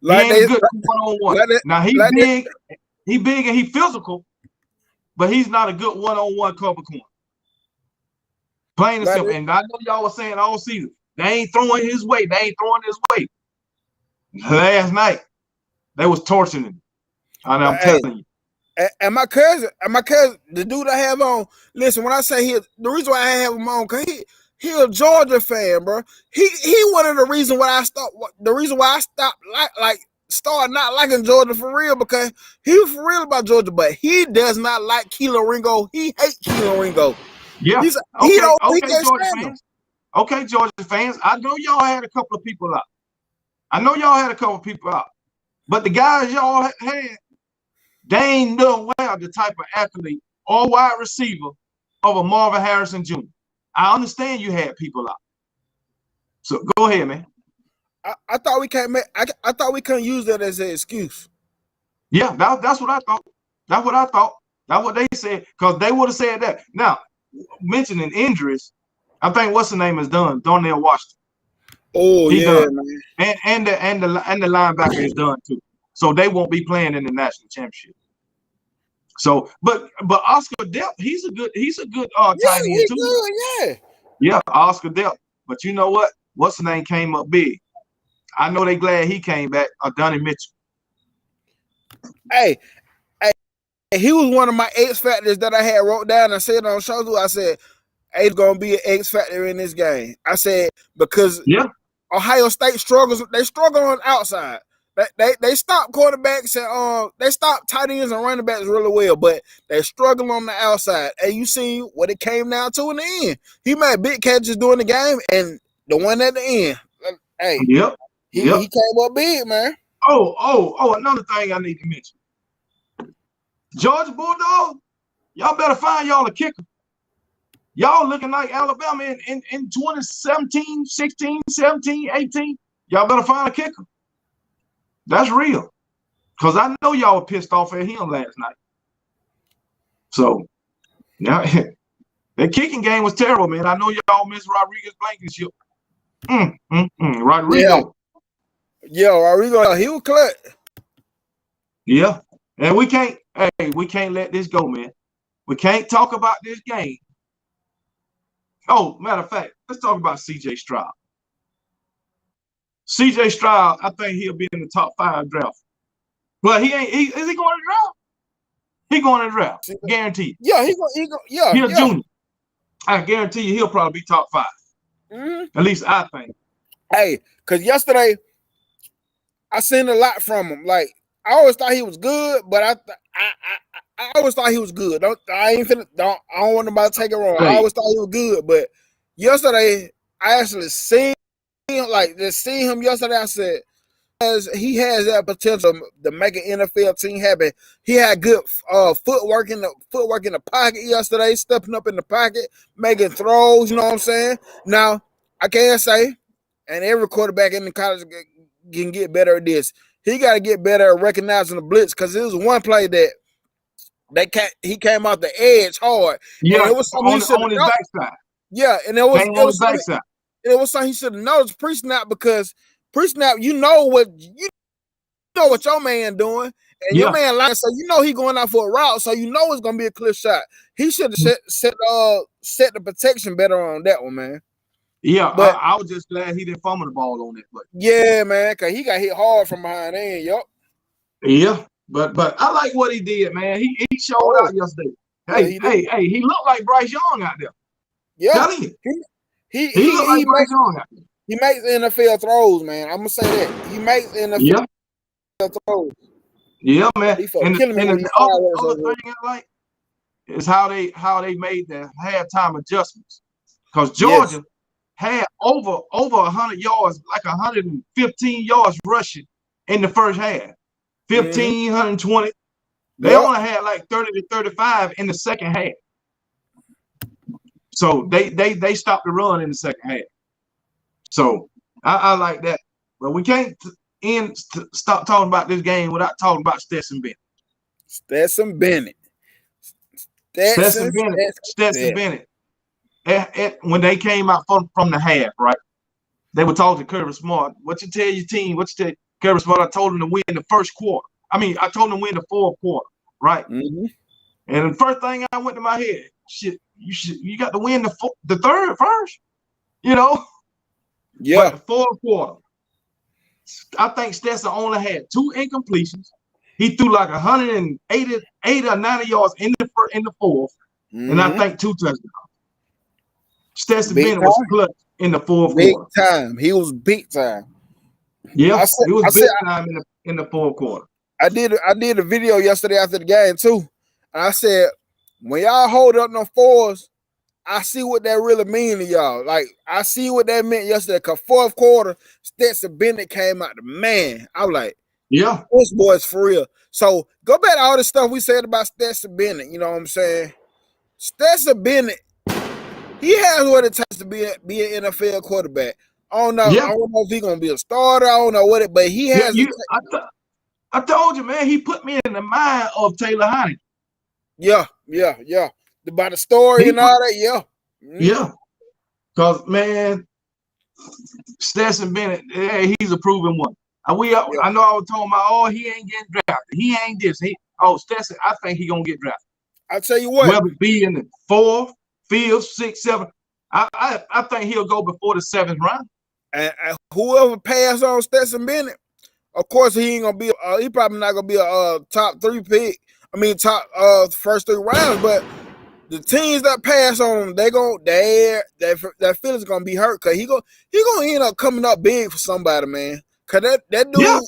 Like he ain't good one-on-one. Now he's big. He big and he physical, but he's not a good one-on-one cover corner. Plain and simple. And I know y'all were saying all season, they ain't throwing his way. They ain't throwing his way. Last night, they was torching him. And I'm telling you. And my cousin, the dude I have on, listen, when I say the reason why I have him on, because he a Georgia fan, bro. He one of the reasons why I stopped like start not liking Georgia for real because he was for real about Georgia, but he does not like Keelan Ringo. He hates Keelan Ringo. Yeah. He Okay. don't he Okay, can't Georgia stand him. fans. Okay, Georgia fans. I know y'all had a couple of people out. But the guys y'all had, they ain't no well the type of athlete or wide receiver of a Marvin Harrison Jr. I understand you had people out. So go ahead, man. I thought we can't make. I thought we couldn't use that as an excuse. Yeah, that's what I thought. That's what I thought. That's what they said because they would have said that. Now, mentioning injuries, I think what's the name is done. Darnell Washington. Oh He yeah, done. man. And the linebacker is done too. So they won't be playing in the national championship. So, but Oscar Delp, he's a good tight end too. Good, Yeah, Oscar Delp. But you know what? What's the name came up big? I know they glad he came back. Donnie Mitchell. Hey, he was one of my X factors that I had wrote down and said on show too. I said, "It's gonna be an X factor in this game." I said because Ohio State struggles. They struggle on the outside. They stop quarterbacks and they stop tight ends and running backs really well, but they struggle on the outside. And you see what it came down to in the end. He made big catches during the game, and the one at the end, hey, he came up big, man. Oh, another thing I need to mention. Georgia Bulldog, y'all better find y'all a kicker. Y'all looking like Alabama in 2017, 16, 17, 18. Y'all better find a kicker. That's real. Because I know y'all were pissed off at him last night. So, now that kicking game was terrible, man. I know y'all miss Rodriguez Blankenship. Rodrigo. Yeah, Rodrigo, he was clutch. Yeah. And we can't let this go, man. We can't talk about this game. Oh, matter of fact, let's talk about CJ Stroud. CJ Stroud, I think he'll be in the top 5 draft. But is he going to draft? He going to draft, guaranteed. Yeah, he's a junior. I guarantee you he'll probably be top 5. Mm-hmm. At least I think. Hey, because yesterday I seen a lot from him. Like, I always thought he was good, but I always thought he was good. I don't want nobody to take it wrong. I always thought he was good, but yesterday I actually seen him, yesterday. I said, he has that potential to make an NFL team happen. He had good footwork in the pocket yesterday, stepping up in the pocket, making throws. You know what I'm saying? Now I can't say, and every quarterback in the college can get better at this. He got to get better at recognizing the blitz because it was one play that he came off the edge hard. Yeah, and it was on his backside. Yeah, and it was something he should have noticed pre-snap because pre-snap, you know what your man doing, and your man lying, so you know he going out for a route, so you know it's gonna be a clear shot. He should have set the protection better on that one, man. Yeah, but I was just glad he didn't fumble the ball on that play. Yeah, man, because he got hit hard from behind end, yup. Yeah, but I like what he did, man. He showed out yesterday. Hey, he looked like Bryce Young out there. Yeah, telling you. He looked like Bryce Young out there. He makes NFL throws, man. I'm gonna say that. He makes NFL throws. Yeah, man. And the other thing I like is how they made the halftime adjustments. Because Georgia had over 100 yards, like 115 yards rushing in the first half. 15, 120. They only had like 30 to 35 in the second half. So they stopped the run in the second half. So I like that. But we can't stop talking about this game without talking about Stetson Bennett. Stetson Bennett. When they came out from the half, right? They were talking to Kirby Smart. What you tell your team? What you tell Kirby Smart? I told him to win the first quarter. I told him to win the fourth quarter, right? Mm-hmm. And the first thing I went to my head, you got to win the third first, you know? Yeah. But the fourth quarter, I think Stetson only had 2 incompletions. He threw like 180 or 90 yards in the fourth, and I think 2 touchdowns. Stetson Bennett was clutch in the fourth quarter. Big time. He was big time. Yeah, he was big time in the fourth quarter. I did a video yesterday after the game too, and I said, when y'all hold up no fours, I see what that really mean to y'all. Like, I see what that meant yesterday. Cause fourth quarter, Stetson Bennett came out. Man, I was like, Yeah, this boy's for real. So go back to all the stuff we said about Stetson Bennett. You know what I'm saying? Stetson Bennett, he has what it takes to be an NFL quarterback. I don't know. yeah, I don't know if he's gonna be a starter. I don't know what it, but he yeah. has. I told you, man. He put me in the mind of Taylor Heineke. Yeah. About the story He and put, all that. Yeah. yeah, because man, Stetson Bennett, he's a proven one. I know I was talking about, oh, he ain't getting drafted. He ain't this. Stetson, I think he gonna get drafted. I tell you what, Whether it be in the 4th, 5th, 6th, 7th, I think he'll go before the 7th round. and whoever pass on Stetson Bennett, of course he ain't gonna be. He probably not gonna be a top 3 pick. I mean, top first 3 rounds. But the teams that pass on him, that feeling's gonna be hurt because he gonna end up coming up big for somebody, man. Cause that dude, Yeah,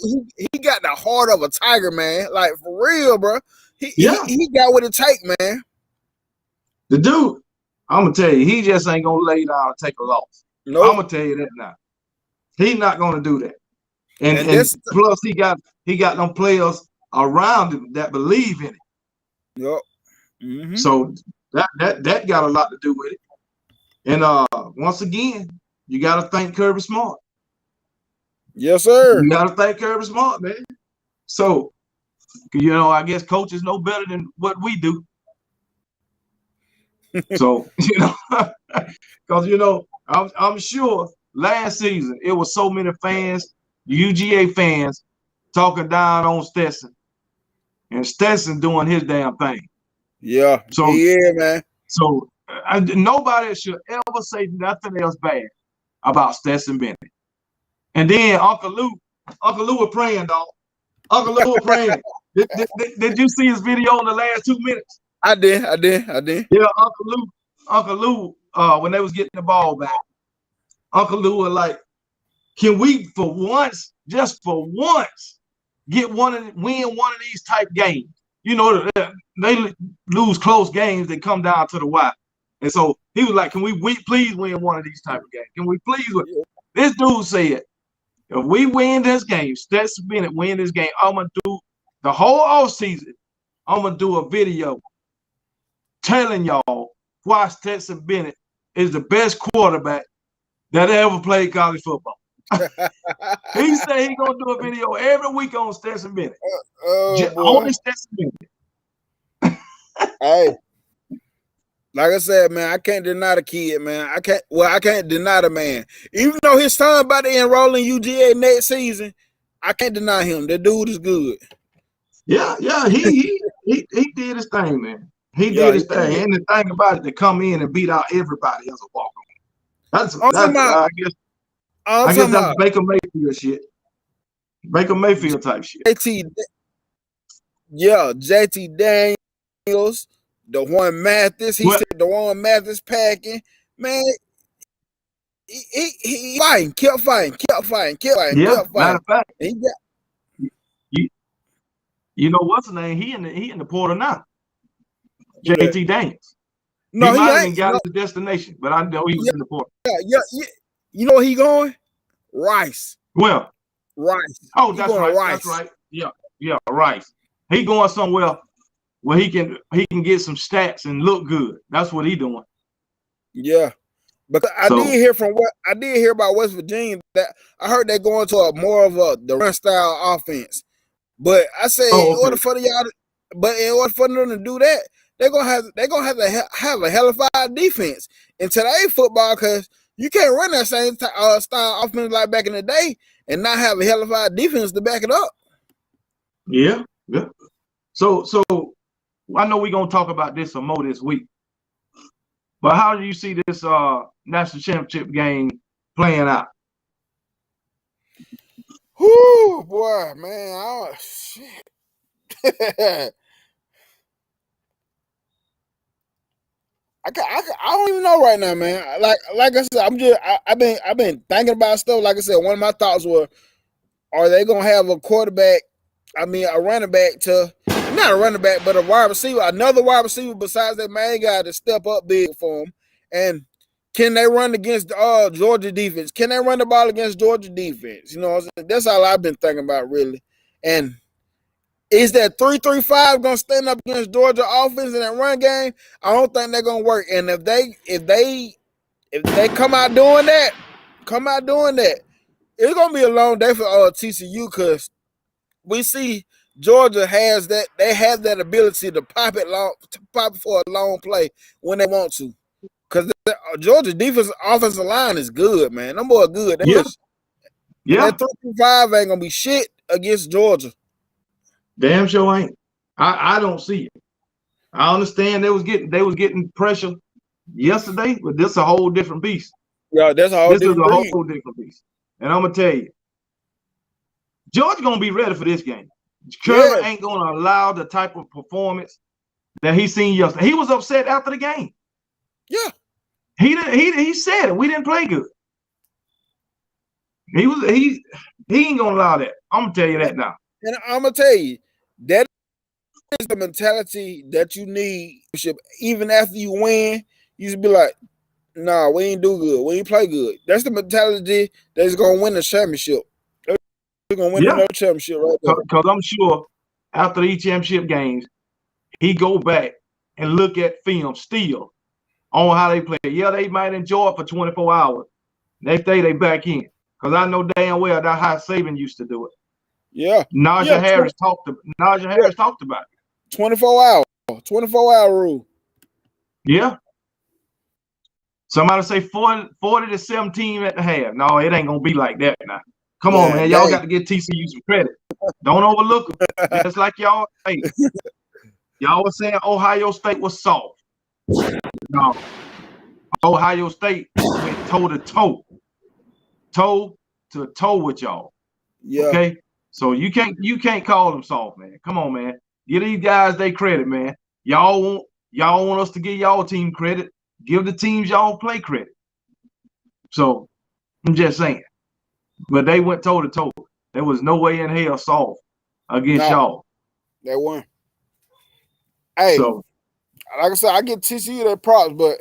he got the heart of a tiger, man. Like, for real, bro. yeah. He got what it take, man. The dude, I'm gonna tell you, he just ain't gonna lay down and take a loss. Nope. I'm gonna tell you that now. He's not gonna do that. And this, plus he got them players around him that believe in it. yep. Mm-hmm. So that got a lot to do with it. And once again, you got to thank Kirby Smart. Yes, sir. You got to thank Kirby Smart, man. So, I guess coaches know better than what we do. So, because I'm sure last season it was so many fans, UGA fans, talking down on Stetson, and Stetson doing his damn thing. Yeah. So yeah, man. So nobody should ever say nothing else bad about Stetson Bennett. And then Uncle Lou was praying, dog. Uncle Lou was praying. Did you see his video in the last 2 minutes? I did. Yeah, Uncle Lou, when they was getting the ball back, Uncle Lou was like, can we for once, just for once, win one of these type games? They lose close games, they come down to the wire. And so he was like, can we please win one of these type of games? Can we please win? This dude said, if we win this game, Stetson Bennett win this game, I'm going to do the whole offseason, I'm going to do a video telling y'all why Stetson Bennett is the best quarterback that ever played college football. He said he's going to do a video every week on Stetson Bennett. Only Stetson Bennett. Hey, like I said, man, I can't deny the kid, man. I can't deny the man. Even though his son about to enroll in UGA next season, I can't deny him. That dude is good. Yeah, he did his thing, man. He did his thing. And the thing about it, to come in and beat out everybody as a walk-on. I guess that's Baker Mayfield shit. Baker Mayfield type shit. JT Daniels, DeJuan Mathis. He said DeJuan Mathis packing. Man, he fighting, kept fighting. Matter of fact, you know what's his name? He in the portal now. JT Daniels. No, he might even got his destination, but I know he was in the portal. Yeah. You know where he going? Rice. Well, Rice. Oh, that's right. Rice. That's right. Yeah, Rice. He going somewhere where he can get some stats and look good. That's what he doing. Yeah. Because I did hear about West Virginia, that I heard they're going to more of the run style offense. But I say in order for them to do that, they're gonna have to have a hellified defense in today's football, because you can't run that same style offense like back in the day and not have a hellified defense to back it up. Yeah. So I know we're gonna talk about this some more this week. But how do you see this national championship game playing out? Whoo, boy, man, shit. I don't even know right now, man. Like I said, I've been thinking about stuff. Like I said, one of my thoughts were, are they gonna have a quarterback? I mean, a running back to not a running back, but a wide receiver, another wide receiver besides that main guy to step up big for him. And can they run against Georgia defense? Can they run the ball against Georgia defense? You know, that's all I've been thinking about really. And is that 3-3-5 gonna stand up against Georgia offense in that run game? I don't think they're gonna work. And if they come out doing that, it's gonna be a long day for TCU because we see Georgia has that. They have that ability to pop it for a long play when they want to. Because Georgia defense offensive line is good, man. Them boys good. Yeah. That 3-5 ain't gonna be shit against Georgia. Damn sure ain't. I don't see it. I understand they was getting pressure yesterday, but this is a whole different beast. Yeah, that's a whole different beast. Whole different beast. And I'm gonna tell you, Georgia gonna be ready for this game. Kirby ain't gonna allow the type of performance that he seen yesterday. He was upset after the game. Yeah. He said it. We didn't play good. He ain't gonna allow that. I'm gonna tell you that now. And I'm gonna tell you, that is the mentality that you need. Even after you win, you should be like, nah, we ain't do good. We ain't play good. That's the mentality that's gonna win the championship. We're gonna win another championship right there. Because I'm sure after each championship games, he go back and look at film still on how they play. Yeah, they might enjoy it for 24 hours. Next day they back in. Because I know damn well that's how Saban used to do it. Yeah. Najee Harris talked about it. 24-hour rule. Yeah. Somebody say 40 to 17 at the half. No, it ain't gonna be like that now. Come on, man. Y'all got to get TCU some credit. Don't overlook them. Just like y'all. Hey, y'all was saying Ohio State was soft. No. Ohio State went toe to toe with y'all. Yeah. Okay. So you can't call them soft, man. Come on, man. Give these guys their credit, man. Y'all want us to give y'all team credit. Give the teams y'all play credit. So I'm just saying. But they went toe to toe. There was no way in hell soft against y'all. They won. Hey, so, like I said, I give TCU their props, but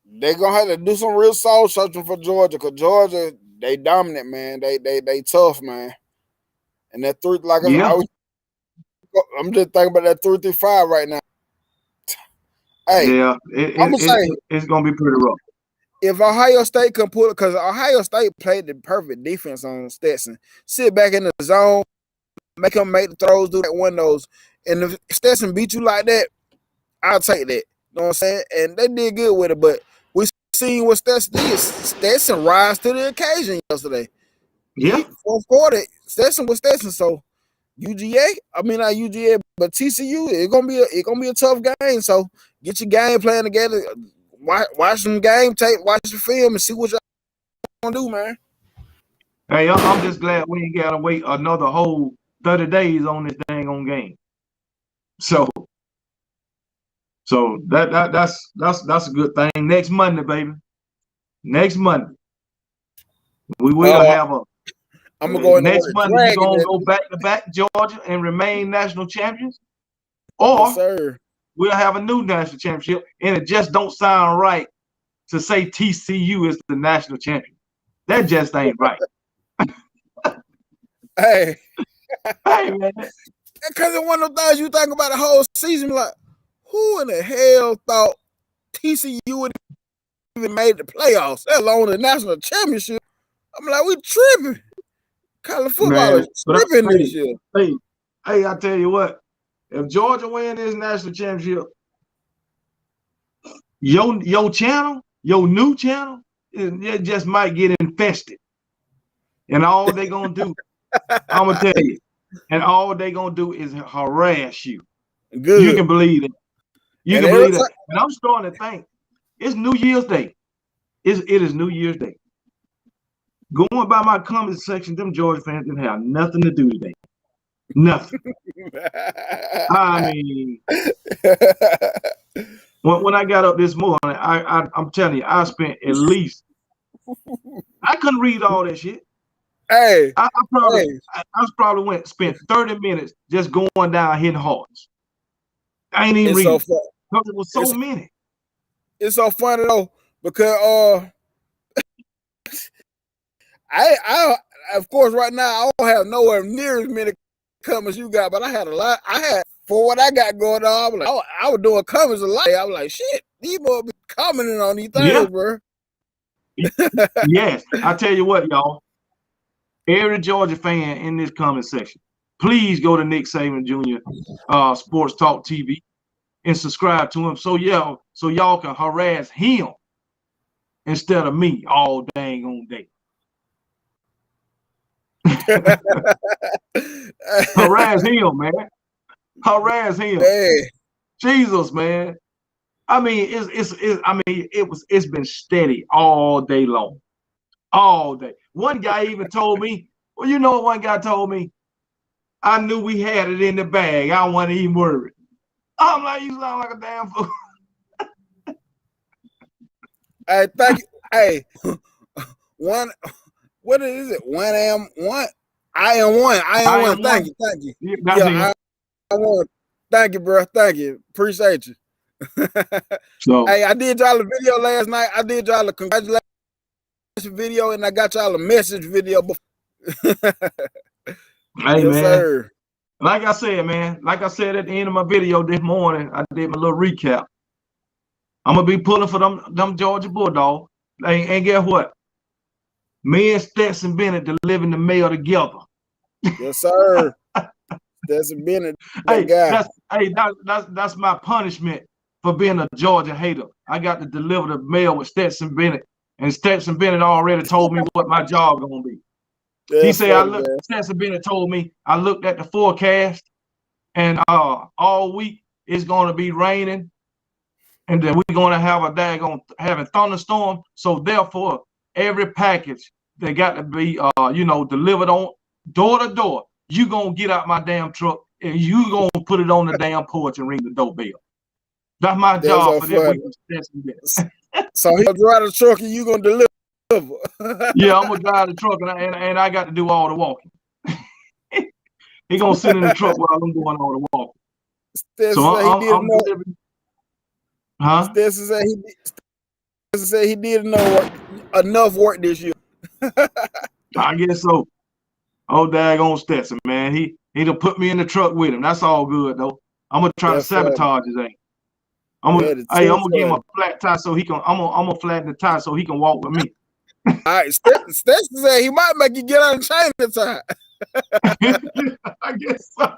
they're gonna have to do some real soul searching for Georgia, because Georgia, they dominant, man. They tough, man. And that three, like I'm just thinking about that 3-3-5 right now. Hey, yeah, it's gonna be pretty rough. If Ohio State can pull it, because Ohio State played the perfect defense on Stetson, sit back in the zone, make him make the throws, do that windows, and if Stetson beat you like that, I'll take that. You know what I'm saying? And they did good with it, but we seen what Stetson did. Stetson rise to the occasion yesterday. Yeah. Fourth quarter, Stetson was Stetson. So UGA, I mean not UGA, but TCU, it's gonna be a tough game. So get your game plan together. Watch some game tape, watch the film, and see what y'all gonna do, man. Hey, I'm just glad we ain't gotta wait another whole 30 days on this dang on game. So that's a good thing. Next Monday, baby. Next Monday, we will have a. I'm gonna go next Monday. We're gonna go back to back Georgia and remain national champions, or yes, we'll have a new national championship. And it just don't sound right to say TCU is the national champion. That just ain't right. Hey, man. Because it's one of those things you think about the whole season, like, who in the hell thought TCU would even made the playoffs, let alone the national championship? I'm like, we tripping. College football is tripping this year. Hey, I tell you what, if Georgia win this national championship, your channel, your new channel, it just might get infested. And all they gonna do, I'm gonna tell you, and all they gonna do is harass you. Good. You can believe it. You can believe it. And I'm starting to think it's New Year's Day. It is New Year's Day. Going by my comment section, them Georgia fans didn't have nothing to do today. Nothing. I mean, when I got up this morning, I'm telling you, I spent at least, I couldn't read all that shit. Hey, I probably, hey, I probably spent 30 minutes just going down hitting hearts. I ain't even it's so reading fun. because it was so It's many. it's so funny though because I of course right now I don't have nowhere near as many comments you got, but I had a lot. I had for what I got going on. I was doing comments a lot. I was like, shit, these boys be commenting on these Yeah, things, bro. yes. I tell you what, y'all. Every Georgia fan in this comment section, please go to Nick Saban Jr. Sports Talk TV and subscribe to him so y'all can harass him instead of me all dang on day. Harass him, man. Harass him. Hey. Jesus, man. I mean, it's been steady all day long. All day. One guy even told me, well, you know what one guy told me? I knew we had it in the bag. I wasn't even worried. I'm like, you sound like a damn fool. Hey, thank you. Hey, one. What is it? One am one. I am one. I am I one. am one. Thank you. Thank you. Yeah, that's Yeah, him. I want. Thank you, bro. Thank you. Appreciate you. So, Hey, I did y'all a video last night. I did y'all a congratulations video, and I got y'all a message video before. hey, Yes, man. sir. Like I said, man, like I said at the end of my video this morning, I did my little recap. I'm going to be pulling for them Georgia Bulldogs. And guess what? Me and Stetson Bennett delivering the mail together. Yes, sir. That's been that Hey, guy. that's my punishment for being a Georgia hater. I got to deliver the mail with Stetson Bennett, and Stetson Bennett already told me what my job gonna be. He That's said, funny, man. Stetson Bennett told me I looked at the forecast, and all week it's gonna be raining, and then we're gonna have a daggone having thunderstorm. So therefore, every package they got to be delivered on door to door. You gonna get out my damn truck and you gonna put it on the damn porch and ring the doorbell. That's my That's job so for this funny. week. So he'll drive the truck and you gonna deliver. Yeah, I'm gonna drive the truck and I got to do all the walking. He gonna sit in the truck while I'm doing all the walking. So Stetson said he did I'm enough. delivering. Huh? Stetson said he did enough work this year. I guess so. Oh, daggone Stetson, man. He done put me in the truck with him. That's all good though. I'm gonna try to That's funny. sabotage his ass. I'm That is gonna too give him funny. a flat tire so he can. I'm gonna flatten the tire so he can walk with me. All right, Stetson said he might make you get on the chain this time. I guess so.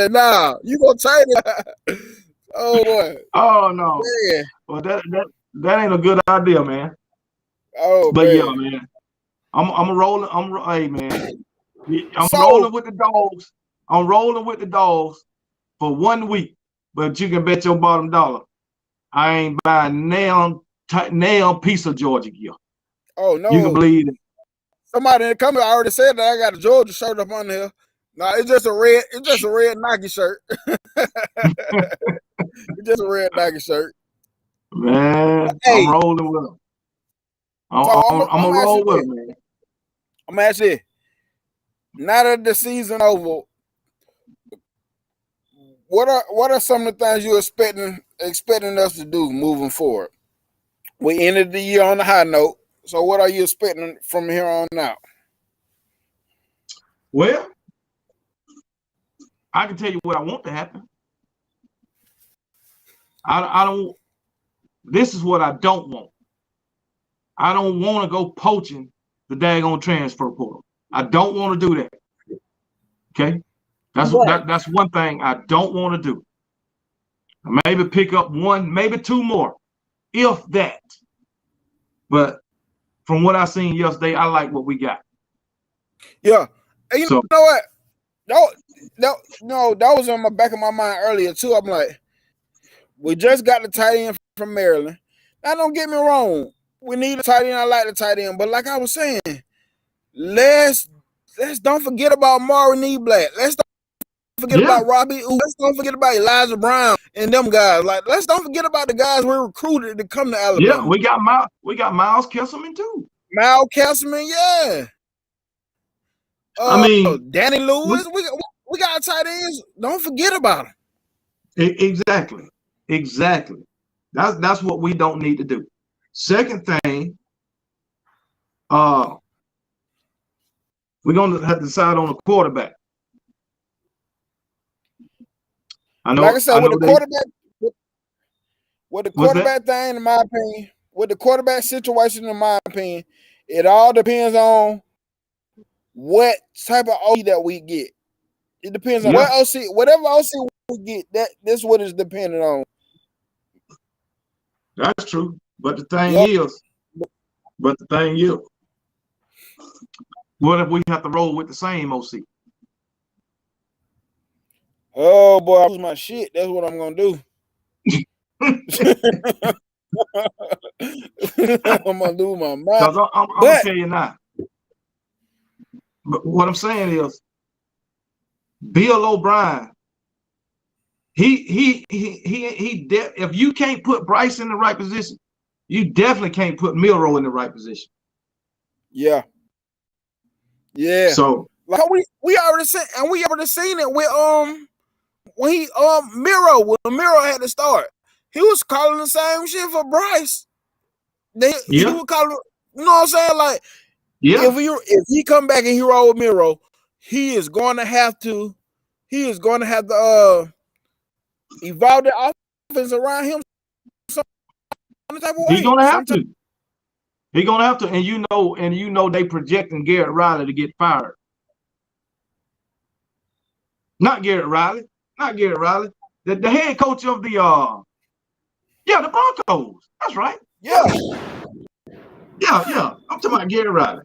Nah, you gonna chain it. Oh boy. Oh no. Man. Well, that ain't a good idea, man. Oh But yeah, man. man. I'm rolling. Hey, man. I'm So rolling with the dogs. I'm rolling with the dogs for 1 week. But you can bet your bottom dollar, I ain't buying nail piece of Georgia gear. oh no. You can believe it. Somebody in the comment already said that I got a Georgia shirt up on here. No, it's just a red Nike shirt. It's just a red Nike shirt. Man, Hey, I'm rolling with them. so I'm I'm gonna roll with them, man. I'm asking, now that the season over, what are some of the things you're expecting us to do moving forward? We ended the year on a high note, so what are you expecting from here on out? Well, I can tell you what I want to happen. I don't. This is what I don't want. I don't want to go poaching the daggone transfer portal. I don't want to do that. Okay, that's one thing I don't want to do. Maybe pick up one, maybe two more, if that. But from what I seen yesterday, I like what we got. Yeah, and you know what? No, that was on my back of my mind earlier too. I'm like, we just got the tight end from Maryland. Now, don't get me wrong. We need a tight end. I like the tight end, but like I was saying, let's don't forget about Maury Black. Let's don't forget about Robbie. Let's don't forget about Elijah Brown and them guys. Like, let's don't forget about the guys we recruited to come to Alabama. Yeah, we got Miles Kesselman too. Mal Castleman, yeah. I mean, Danny Lewis, we got tight ends. Don't forget about him. Exactly. That's what we don't need to do. Second thing, we're gonna have to decide on a quarterback. I know. Like I said, with the quarterback that? thing, in my opinion, with the quarterback situation, in my opinion, it all depends on what type of OC that we get. It depends on what OC, whatever OC we get. That's what it's dependent on. That's true. But the thing is, what if we have to roll with the same OC? Oh boy, I lose my shit. That's what I'm gonna do. I'm gonna lose my mind. I'm gonna tell you now. But what I'm saying is, Bill O'Brien, if you can't put Bryce in the right position, you definitely can't put Milroe in the right position. Yeah. So like we already seen, and we already seen it with when he Milroe had to start, he was calling the same shit for Bryce. He was calling, you know what I'm saying? Like, if he come back and he roll with Milroe, he is going to have to evolve the offense around him. He's gonna have to. He's gonna have to, and you know they projecting Garrett Riley to get fired. Not Garrett Riley. The head coach of the Broncos. That's right. Yeah. I'm talking about Garrett Riley.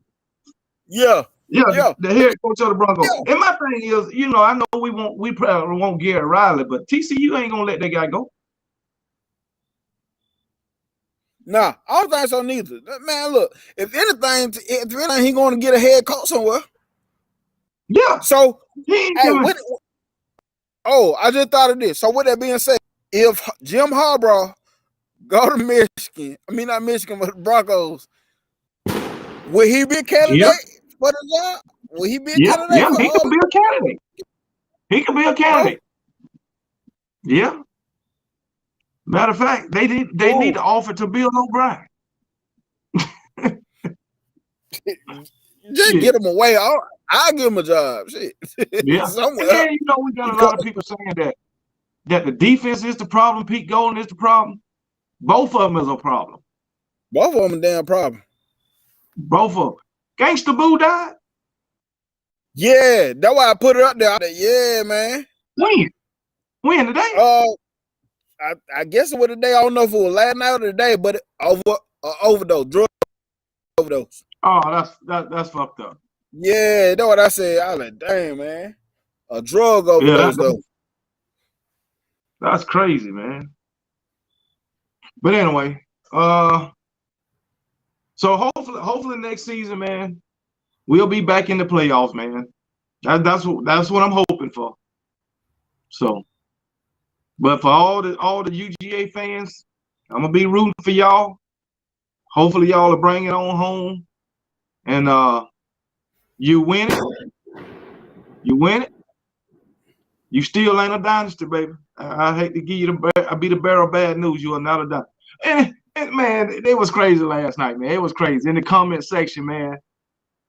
Yeah. The head coach of the Broncos. Yeah. And my thing is, I know we probably want Garrett Riley, but TCU ain't gonna let that guy go. Nah, I don't think so neither. Man, look, if anything, he going to get a head coach somewhere. Yeah. So, I just thought of this. So, with that being said, if Jim Harbaugh go to Michigan, not Michigan, but the Broncos, will he be a candidate for the job? Will he be a candidate? Yeah, he can be a candidate. He can be a candidate. Yeah. Matter of fact, they need to offer to Bill O'Brien. Just get him away. I'll give him a job. Shit. Yeah. And then, we got a lot of people saying that the defense is the problem, Pete Golding is the problem. Both of them is a problem. Both of them a damn problem. Both of them. Gangsta Boo died? Yeah, that's why I put it up there. Yeah, man. When today? I guess it was today. I don't know if it was last night or today, but drug overdose. Oh, that's fucked up. Yeah, that's what I said. I was like, damn, man. A drug overdose, though. That's crazy, man. But anyway, so hopefully next season, man, we'll be back in the playoffs, man. That's what I'm hoping for. So, but for all the UGA fans, I'm gonna be rooting for y'all. Hopefully, y'all will bring it on home, and you win it. You still ain't a dynasty, baby. I hate to give you the bearer of bad news. You are not a dynasty. And man, it was crazy last night, man. It was crazy in the comment section, man.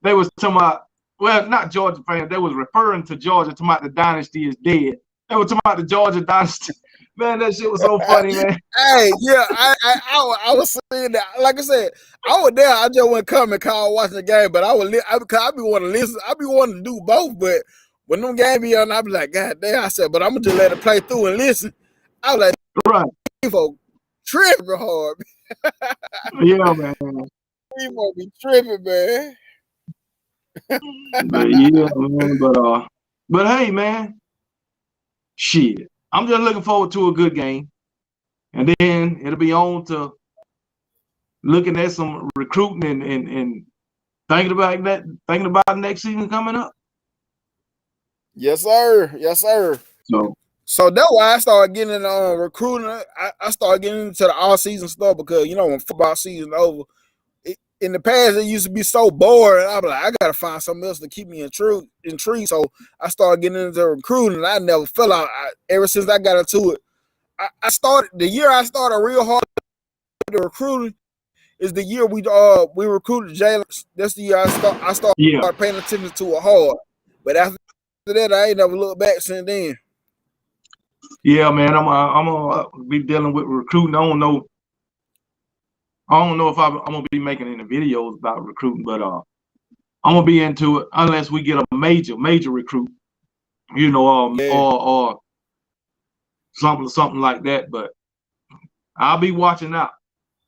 They was talking about, well, not Georgia fans. They was referring to Georgia, talking about the dynasty is dead. They were talking about the Georgia dynasty. Man, that shit was so funny, man. Hey, yeah, I was saying that. Like I said, I was there. I just wouldn't come and call watching the game, but I be wanting to listen. I be wanting to do both, but when them games be on, I be like, God damn. I said, but I'm gonna just let it play through and listen. I was like, right, people tripping hard. Yeah, man. People be tripping, man. But yeah, man. But hey, man. Shit. I'm just looking forward to a good game. And then it'll be on to looking at some recruiting and thinking about next season coming up. Yes, sir. So that's why I started getting into recruiting. I started getting into the all season stuff because when football season over, in the past, it used to be so boring. I'm like, I gotta find something else to keep me intrigued. So I started getting into recruiting, and I never fell out. Ever since I got into it, I started the year I started real hard to recruiting is the year we recruited Jalen. That's the year I started paying attention to it hard. But after that, I ain't never looked back since then. Yeah, man, I'm gonna be dealing with recruiting. I don't know if I'm gonna be making any videos about recruiting, but I'm gonna be into it unless we get a major recruit, you know, or something like that. But I'll be watching out.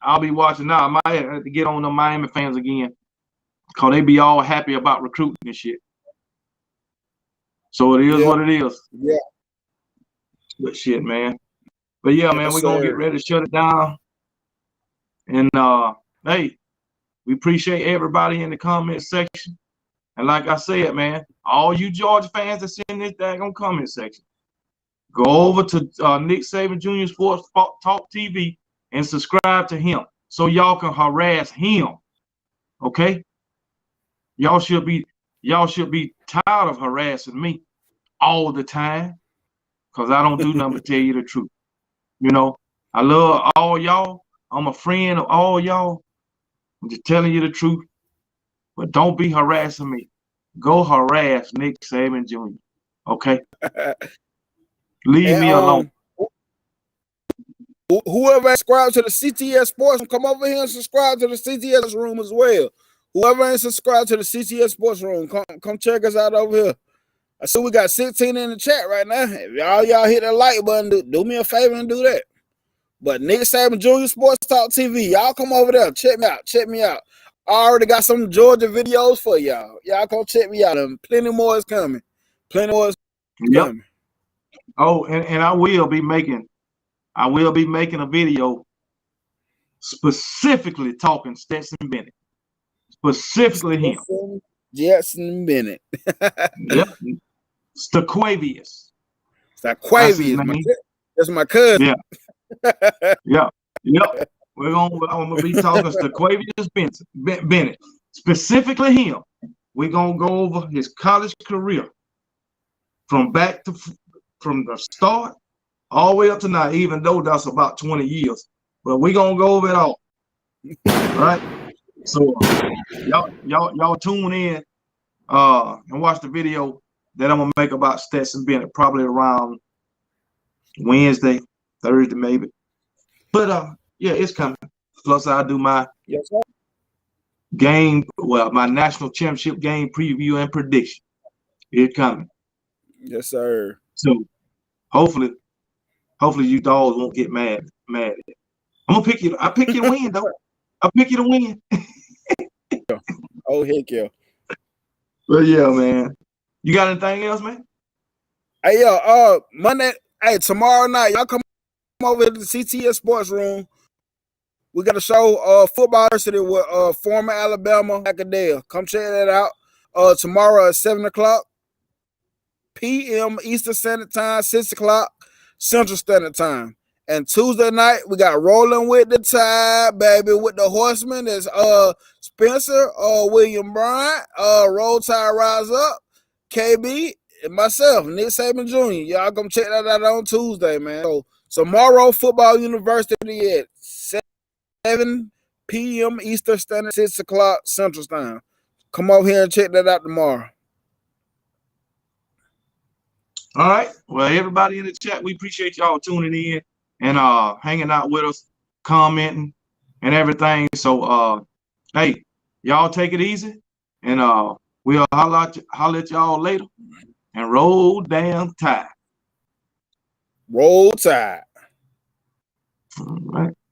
I might have to get on the Miami fans again, cause they be all happy about recruiting and shit. So it is what it is. Yeah. But shit, man. But yeah, man, we're gonna get ready to shut it down. And hey, we appreciate everybody in the comment section. And like I said, man, all you Georgia fans that's in this daggone comment section, go over to Nick Saban Jr. Sports Talk TV and subscribe to him so y'all can harass him. Okay? Y'all should be tired of harassing me all the time, because I don't do nothing but tell you the truth. You know, I love all y'all. I'm a friend of all y'all. I'm just telling you the truth. But don't be harassing me. Go harass Nick Saban Jr. Okay? Leave me alone. Whoever subscribed to the CTS Sports Room, come over here and subscribe to the CTS Room as well. Whoever ain't subscribed to the CTS Sports Room, come check us out over here. I see we got 16 in the chat right now. If y'all hit that like button, do me a favor and do that. But Nick Saban Jr. Sports Talk TV, y'all come over there. Check me out. I already got some Georgia videos for y'all. Y'all come check me out. And plenty more is coming. Coming. Oh, and I will be making a video specifically talking Stetson Bennett. Specifically him. Jetson Bennett. Yep. Staquavius. That's my cousin. Yeah. Yep. I'm gonna be talking Staquavius Bennett. Specifically him. We're gonna go over his college career from the start all the way up to now, even though that's about 20 years. But we're gonna go over it all. Right? So y'all tune in and watch the video that I'm gonna make about Stetson Bennett, probably around Wednesday, Thursday, maybe. But yeah, it's coming. Plus, I do my my national championship game preview and prediction. It's coming. Yes, sir. So hopefully you dogs won't get mad at it. I'm gonna pick you. I pick you to win, though. I pick you to win. Oh, heck yeah. But yeah, man. You got anything else, man? Hey, Monday, tomorrow night, y'all come over to the CTS Sports Room. We got a show, football university with former Alabama Academia. Come check that out. Tomorrow at 7:00 p.m. Eastern Standard Time, 6:00 Central Standard Time. And Tuesday night, we got Rolling with the Tide, baby, with the Horsemen. There's Spencer, William Bryant, Roll Tide Rise Up, KB, and myself, Nick Saban Jr. Y'all come check that out on Tuesday, man. So tomorrow, Football University at 7 p.m. Eastern Standard, 6:00 Central Time. Come over here and check that out tomorrow. All right. Well, everybody in the chat, we appreciate y'all tuning in and hanging out with us, commenting and everything. So hey, y'all take it easy, and we'll holler at y'all later. And roll damn tide. Roll Tide. All right.